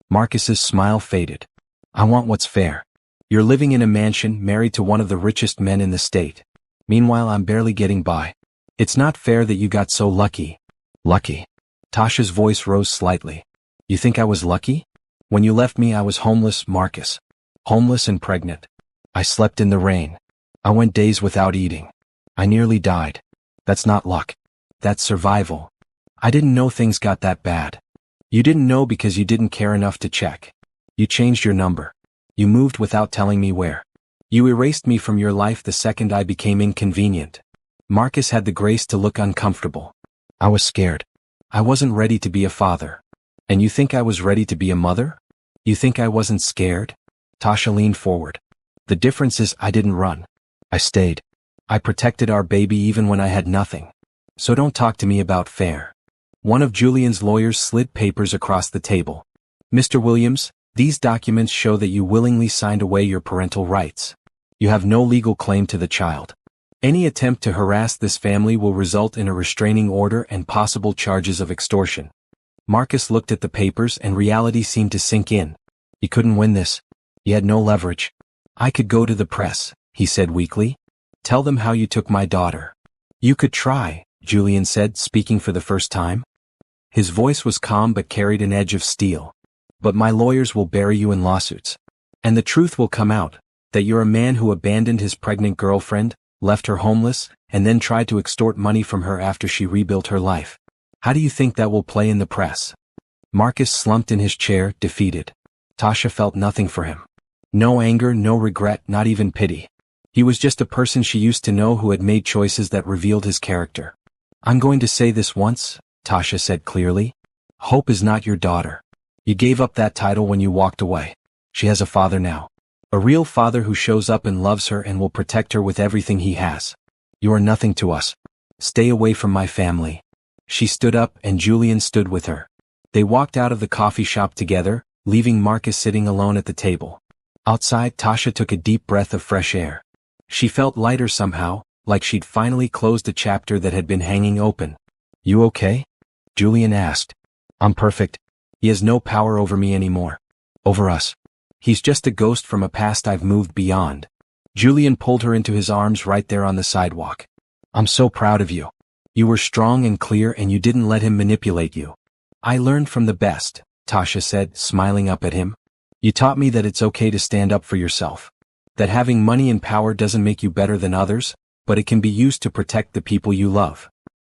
Marcus's smile faded. "I want what's fair. You're living in a mansion, married to one of the richest men in the state. Meanwhile, I'm barely getting by. It's not fair that you got so lucky." "Lucky?" Tasha's voice rose slightly. "You think I was lucky? When you left me, I was homeless, Marcus. Homeless and pregnant. I slept in the rain. I went days without eating. I nearly died. That's not luck. That's survival. I didn't know things got that bad. You didn't know because you didn't care enough to check. You changed your number. You moved without telling me where. You erased me from your life the second I became inconvenient." Marcus had the grace to look uncomfortable. "I was scared. I wasn't ready to be a father. And you think I was ready to be a mother? You think I wasn't scared?" Tasha leaned forward. "The difference is I didn't run. I stayed. I protected our baby even when I had nothing. So don't talk to me about fair." One of Julian's lawyers slid papers across the table. "Mr. Williams, these documents show that you willingly signed away your parental rights. You have no legal claim to the child. Any attempt to harass this family will result in a restraining order and possible charges of extortion." Marcus looked at the papers and reality seemed to sink in. He couldn't win this. He had no leverage. "I could go to the press," he said weakly. "Tell them how you took my daughter." "You could try," Julian said, speaking for the first time. His voice was calm but carried an edge of steel. "But my lawyers will bury you in lawsuits. And the truth will come out, that you're a man who abandoned his pregnant girlfriend, left her homeless, and then tried to extort money from her after she rebuilt her life. How do you think that will play in the press?" Marcus slumped in his chair, defeated. Tasha felt nothing for him. No anger, no regret, not even pity. He was just a person she used to know who had made choices that revealed his character. "I'm going to say this once," Tasha said clearly. "Hope is not your daughter. You gave up that title when you walked away. She has a father now. A real father who shows up and loves her and will protect her with everything he has. You are nothing to us. Stay away from my family." She stood up and Julian stood with her. They walked out of the coffee shop together, leaving Marcus sitting alone at the table. Outside, Tasha took a deep breath of fresh air. She felt lighter somehow, like she'd finally closed a chapter that had been hanging open. "You okay?" Julian asked. "I'm perfect. He has no power over me anymore. Over us. He's just a ghost from a past I've moved beyond." Julian pulled her into his arms right there on the sidewalk. "I'm so proud of you. You were strong and clear and you didn't let him manipulate you." "I learned from the best," Tasha said, smiling up at him. "You taught me that it's okay to stand up for yourself. That having money and power doesn't make you better than others, but it can be used to protect the people you love."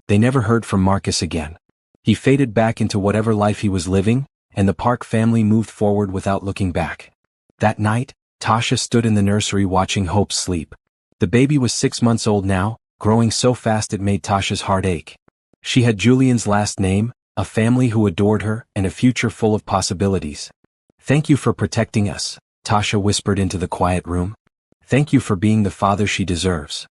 They never heard from Marcus again. He faded back into whatever life he was living, and the Park family moved forward without looking back. That night, Tasha stood in the nursery watching Hope sleep. The baby was 6 months old now, growing so fast it made Tasha's heart ache. She had Julian's last name, a family who adored her, and a future full of possibilities. "Thank you for protecting us," Tasha whispered into the quiet room. "Thank you for being the father she deserves."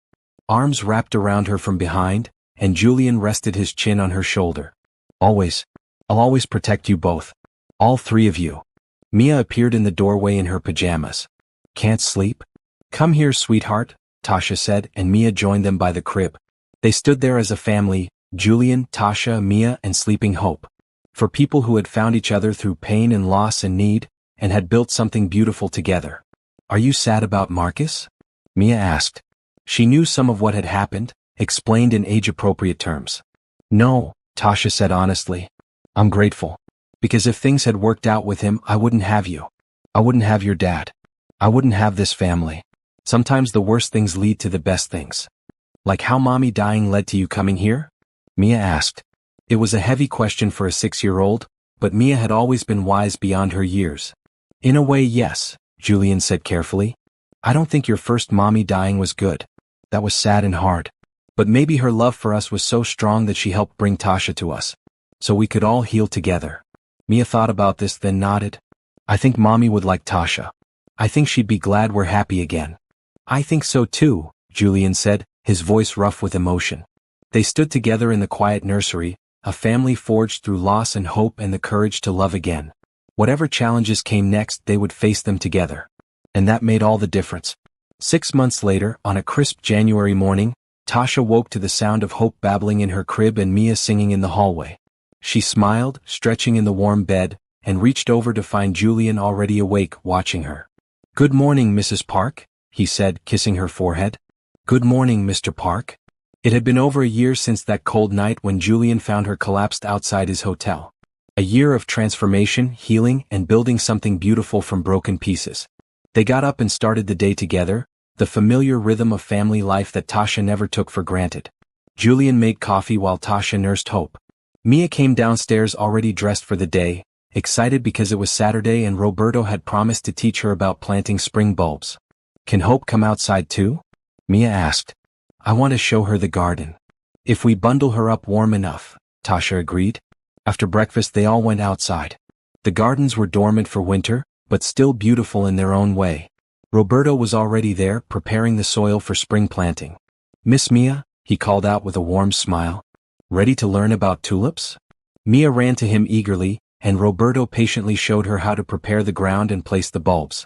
Arms wrapped around her from behind, and Julian rested his chin on her shoulder. "Always. I'll always protect you both. All three of you." Mia appeared in the doorway in her pajamas. "Can't sleep?" "Come here, sweetheart," Tasha said, and Mia joined them by the crib. They stood there as a family, Julian, Tasha, Mia, and sleeping Hope. For people who had found each other through pain and loss and need, and had built something beautiful together. "Are you sad about Marcus?" Mia asked. She knew some of what had happened, explained in age-appropriate terms. "No," Tasha said honestly. "I'm grateful. Because if things had worked out with him, I wouldn't have you. I wouldn't have your dad. I wouldn't have this family. Sometimes the worst things lead to the best things." "Like how Mommy dying led to you coming here?" Mia asked. It was a heavy question for a 6-year-old, but Mia had always been wise beyond her years. "In a way, yes," Julian said carefully. "I don't think your first Mommy dying was good. That was sad and hard. But maybe her love for us was so strong that she helped bring Tasha to us. So we could all heal together." Mia thought about this, then nodded. "I think Mommy would like Tasha. I think she'd be glad we're happy again." "I think so too," Julian said, his voice rough with emotion. They stood together in the quiet nursery, a family forged through loss and hope and the courage to love again. Whatever challenges came next, they would face them together. And that made all the difference. 6 months later, on a crisp January morning, Tasha woke to the sound of Hope babbling in her crib and Mia singing in the hallway. She smiled, stretching in the warm bed, and reached over to find Julian already awake, watching her. "Good morning, Mrs. Park," he said, kissing her forehead. "Good morning, Mr. Park." It had been over a year since that cold night when Julian found her collapsed outside his hotel. A year of transformation, healing, and building something beautiful from broken pieces. They got up and started the day together, the familiar rhythm of family life that Tasha never took for granted. Julian made coffee while Tasha nursed Hope. Mia came downstairs already dressed for the day, excited because it was Saturday and Roberto had promised to teach her about planting spring bulbs. "Can Hope come outside too?" Mia asked. "I want to show her the garden." "If we bundle her up warm enough," Tasha agreed. After breakfast they all went outside. The gardens were dormant for winter, but still beautiful in their own way. Roberto was already there, preparing the soil for spring planting. "Miss Mia," he called out with a warm smile. "Ready to learn about tulips?" Mia ran to him eagerly, and Roberto patiently showed her how to prepare the ground and place the bulbs.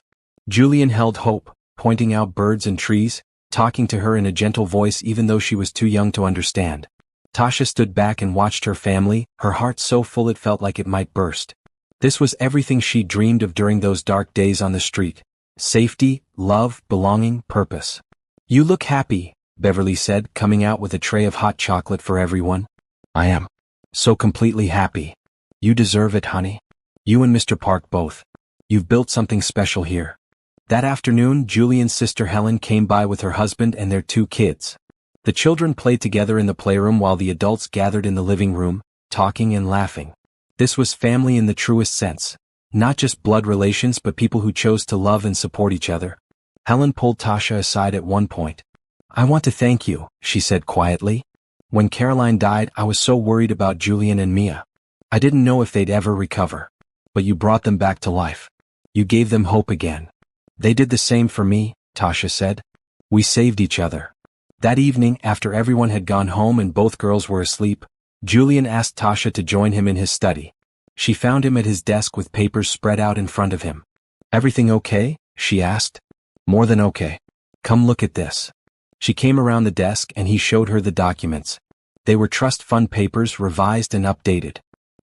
Julian held Hope, pointing out birds and trees, talking to her in a gentle voice even though she was too young to understand. Tasha stood back and watched her family, her heart so full it felt like it might burst. This was everything she dreamed of during those dark days on the street. Safety, love, belonging, purpose. "You look happy," Beverly said, coming out with a tray of hot chocolate for everyone. "I am. So completely happy. You deserve it, honey. You and Mr. Park both. You've built something special here." That afternoon, Julian's sister Helen came by with her husband and their 2 kids. The children played together in the playroom while the adults gathered in the living room, talking and laughing. This was family in the truest sense. Not just blood relations but people who chose to love and support each other. Helen pulled Tasha aside at one point. "I want to thank you," she said quietly. "When Caroline died, I was so worried about Julian and Mia. I didn't know if they'd ever recover. But you brought them back to life. You gave them hope again." "They did the same for me," Tasha said. "We saved each other." That evening, after everyone had gone home and both girls were asleep, Julian asked Tasha to join him in his study. She found him at his desk with papers spread out in front of him. "Everything okay?" she asked. "More than okay. Come look at this." She came around the desk and he showed her the documents. They were trust fund papers, revised and updated.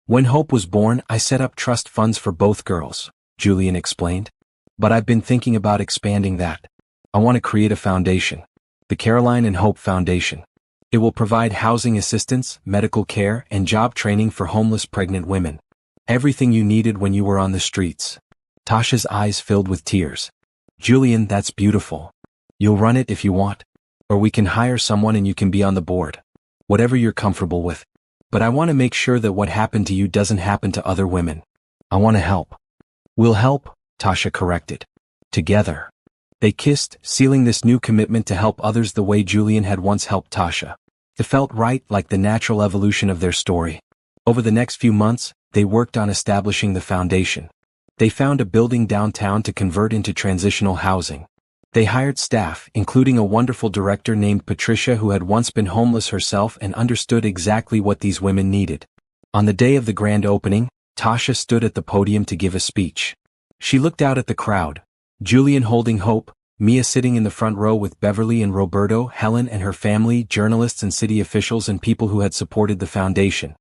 "When Hope was born, I set up trust funds for both girls," Julian explained. "But I've been thinking about expanding that. I want to create a foundation. The Caroline and Hope Foundation. It will provide housing assistance, medical care, and job training for homeless pregnant women. Everything you needed when you were on the streets." Tasha's eyes filled with tears. "Julian, that's beautiful. You'll run it if you want. Or we can hire someone and you can be on the board. Whatever you're comfortable with. But I want to make sure that what happened to you doesn't happen to other women. I want to help." "We'll help," Tasha corrected. "Together." They kissed, sealing this new commitment to help others the way Julian had once helped Tasha. It felt right, like the natural evolution of their story. Over the next few months, they worked on establishing the foundation. They found a building downtown to convert into transitional housing. They hired staff, including a wonderful director named Patricia who had once been homeless herself and understood exactly what these women needed. On the day of the grand opening, Tasha stood at the podium to give a speech. She looked out at the crowd. Julian holding Hope, Mia sitting in the front row with Beverly and Roberto, Helen and her family, journalists and city officials and people who had supported the foundation.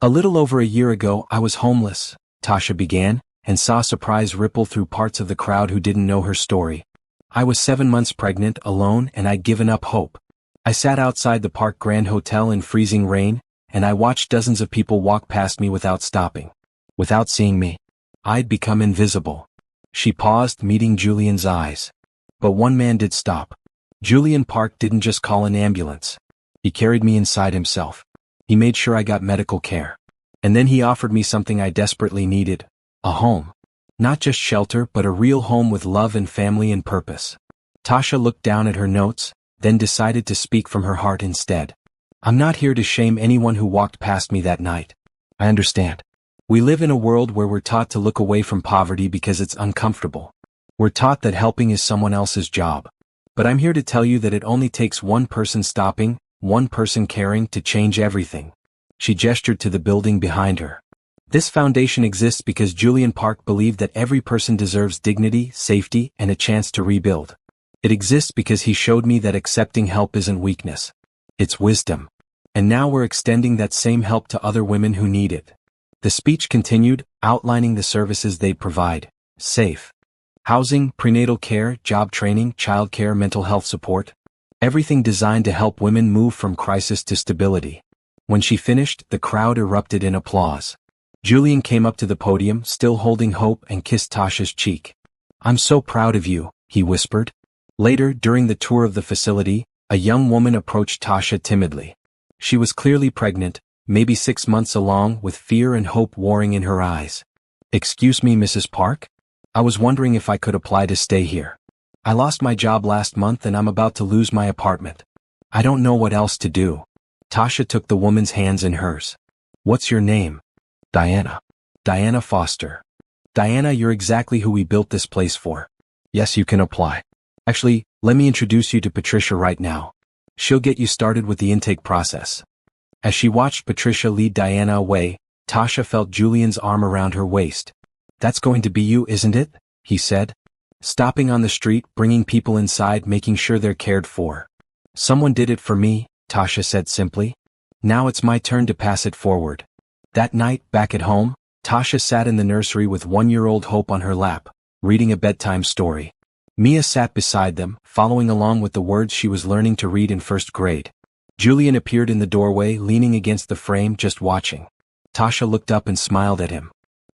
"A little over a year ago, I was homeless," Tasha began, and saw surprise ripple through parts of the crowd who didn't know her story. "I was 7 months pregnant, alone, and I'd given up hope. I sat outside the Park Grand Hotel in freezing rain, and I watched dozens of people walk past me without stopping. Without seeing me. I'd become invisible." She paused, meeting Julian's eyes. But one man did stop. Julian Park didn't just call an ambulance. He carried me inside himself. He made sure I got medical care. And then he offered me something I desperately needed. A home. Not just shelter, but a real home with love and family and purpose. Tasha looked down at her notes, then decided to speak from her heart instead. "I'm not here to shame anyone who walked past me that night. I understand. We live in a world where we're taught to look away from poverty because it's uncomfortable. We're taught that helping is someone else's job. But I'm here to tell you that it only takes one person stopping, one person caring to change everything. She gestured to the building behind her. This foundation exists because Julian Park believed that every person deserves dignity, safety, and a chance to rebuild. It exists because he showed me that accepting help isn't weakness. It's wisdom. And now we're extending that same help to other women who need it. The speech continued, outlining the services they provide: safe housing, prenatal care, job training, childcare, mental health support. Everything designed to help women move from crisis to stability. When she finished, the crowd erupted in applause. Julian came up to the podium, still holding hope, and kissed Tasha's cheek. "I'm so proud of you," he whispered. Later, during the tour of the facility, a young woman approached Tasha timidly. She was clearly pregnant, maybe 6 months along, with fear and hope warring in her eyes. "Excuse me, Mrs. Park? I was wondering if I could apply to stay here. I lost my job last month and I'm about to lose my apartment. I don't know what else to do." Tasha took the woman's hands in hers. "What's your name?" "Diana. Diana Foster." "Diana, you're exactly who we built this place for. Yes, you can apply. Actually, let me introduce you to Patricia right now. She'll get you started with the intake process." As she watched Patricia lead Diana away, Tasha felt Julian's arm around her waist. "That's going to be you, isn't it?" he said. "Stopping on the street, bringing people inside, making sure they're cared for." "Someone did it for me," Tasha said simply. "Now it's my turn to pass it forward." That night, back at home, Tasha sat in the nursery with 1-year-old Hope on her lap, reading a bedtime story. Mia sat beside them, following along with the words she was learning to read in 1st grade. Julian appeared in the doorway, leaning against the frame, just watching. Tasha looked up and smiled at him.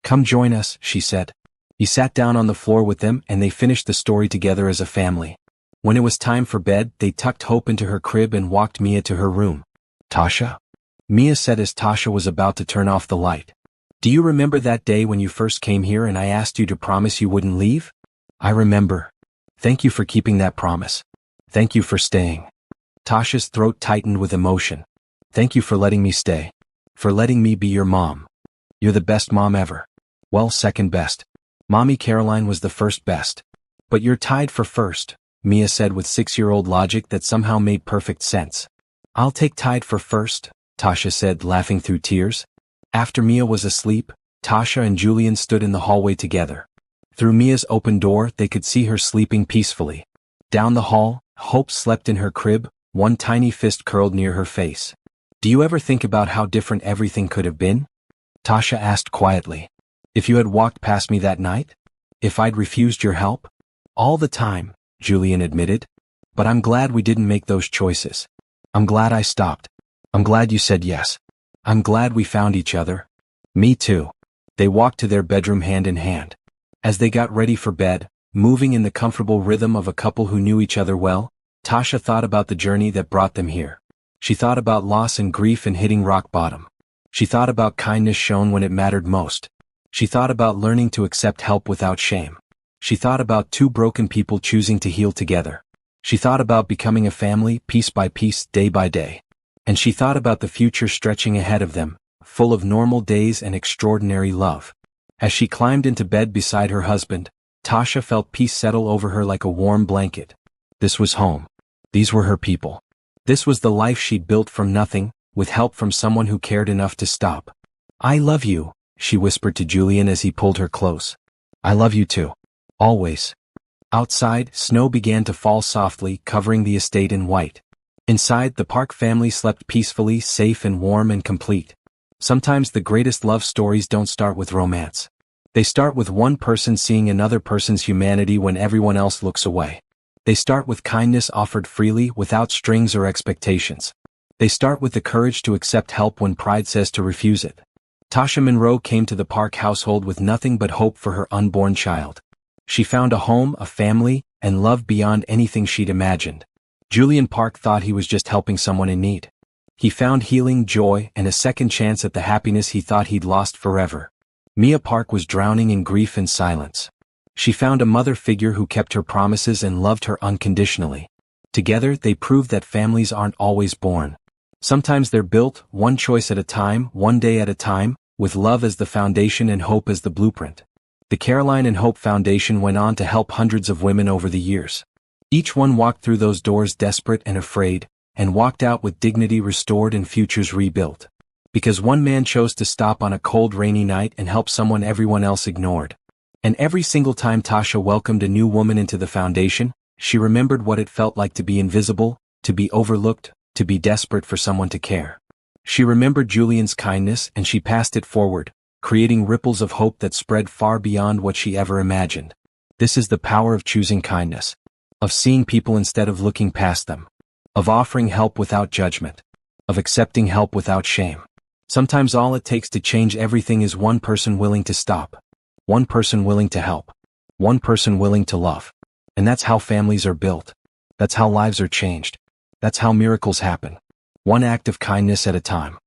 "Come join us," she said. He sat down on the floor with them and they finished the story together as a family. When it was time for bed, they tucked Hope into her crib and walked Mia to her room. "Tasha?" Mia said as Tasha was about to turn off the light. "Do you remember that day when you first came here and I asked you to promise you wouldn't leave?" "I remember. Thank you for keeping that promise. Thank you for staying." Tasha's throat tightened with emotion. "Thank you for letting me stay. For letting me be your mom. You're the best mom ever. Well, second best. Mommy Caroline was the first best. But you're tied for first," Mia said with 6-year-old logic that somehow made perfect sense. "I'll take tied for first," Tasha said, laughing through tears. After Mia was asleep, Tasha and Julian stood in the hallway together. Through Mia's open door, they could see her sleeping peacefully. Down the hall, Hope slept in her crib, one tiny fist curled near her face. "Do you ever think about how different everything could have been?" Tasha asked quietly. "If you had walked past me that night? If I'd refused your help?" "All the time," Julian admitted. "But I'm glad we didn't make those choices. I'm glad I stopped. I'm glad you said yes. I'm glad we found each other." "Me too." They walked to their bedroom hand in hand. As they got ready for bed, moving in the comfortable rhythm of a couple who knew each other well, Tasha thought about the journey that brought them here. She thought about loss and grief and hitting rock bottom. She thought about kindness shown when it mattered most. She thought about learning to accept help without shame. She thought about two broken people choosing to heal together. She thought about becoming a family, piece by piece, day by day. And she thought about the future stretching ahead of them, full of normal days and extraordinary love. As she climbed into bed beside her husband, Tasha felt peace settle over her like a warm blanket. This was home. These were her people. This was the life she'd built from nothing, with help from someone who cared enough to stop. "I love you," she whispered to Julian as he pulled her close. "I love you too. Always." Outside, snow began to fall softly, covering the estate in white. Inside, the Park family slept peacefully, safe and warm and complete. Sometimes the greatest love stories don't start with romance. They start with one person seeing another person's humanity when everyone else looks away. They start with kindness offered freely, without strings or expectations. They start with the courage to accept help when pride says to refuse it. Tasha Monroe came to the Park household with nothing but hope for her unborn child. She found a home, a family, and love beyond anything she'd imagined. Julian Park thought he was just helping someone in need. He found healing, joy, and a second chance at the happiness he thought he'd lost forever. Mia Park was drowning in grief and silence. She found a mother figure who kept her promises and loved her unconditionally. Together, they proved that families aren't always born. Sometimes they're built, one choice at a time, one day at a time, with love as the foundation and hope as the blueprint. The Caroline and Hope Foundation went on to help hundreds of women over the years. Each one walked through those doors desperate and afraid, and walked out with dignity restored and futures rebuilt. Because one man chose to stop on a cold rainy night and help someone everyone else ignored. And every single time Tasha welcomed a new woman into the foundation, she remembered what it felt like to be invisible, to be overlooked, to be desperate for someone to care. She remembered Julian's kindness and she passed it forward, creating ripples of hope that spread far beyond what she ever imagined. This is the power of choosing kindness, of seeing people instead of looking past them, of offering help without judgment, of accepting help without shame. Sometimes all it takes to change everything is one person willing to stop, one person willing to help, one person willing to love. And that's how families are built. That's how lives are changed. That's how miracles happen. One act of kindness at a time.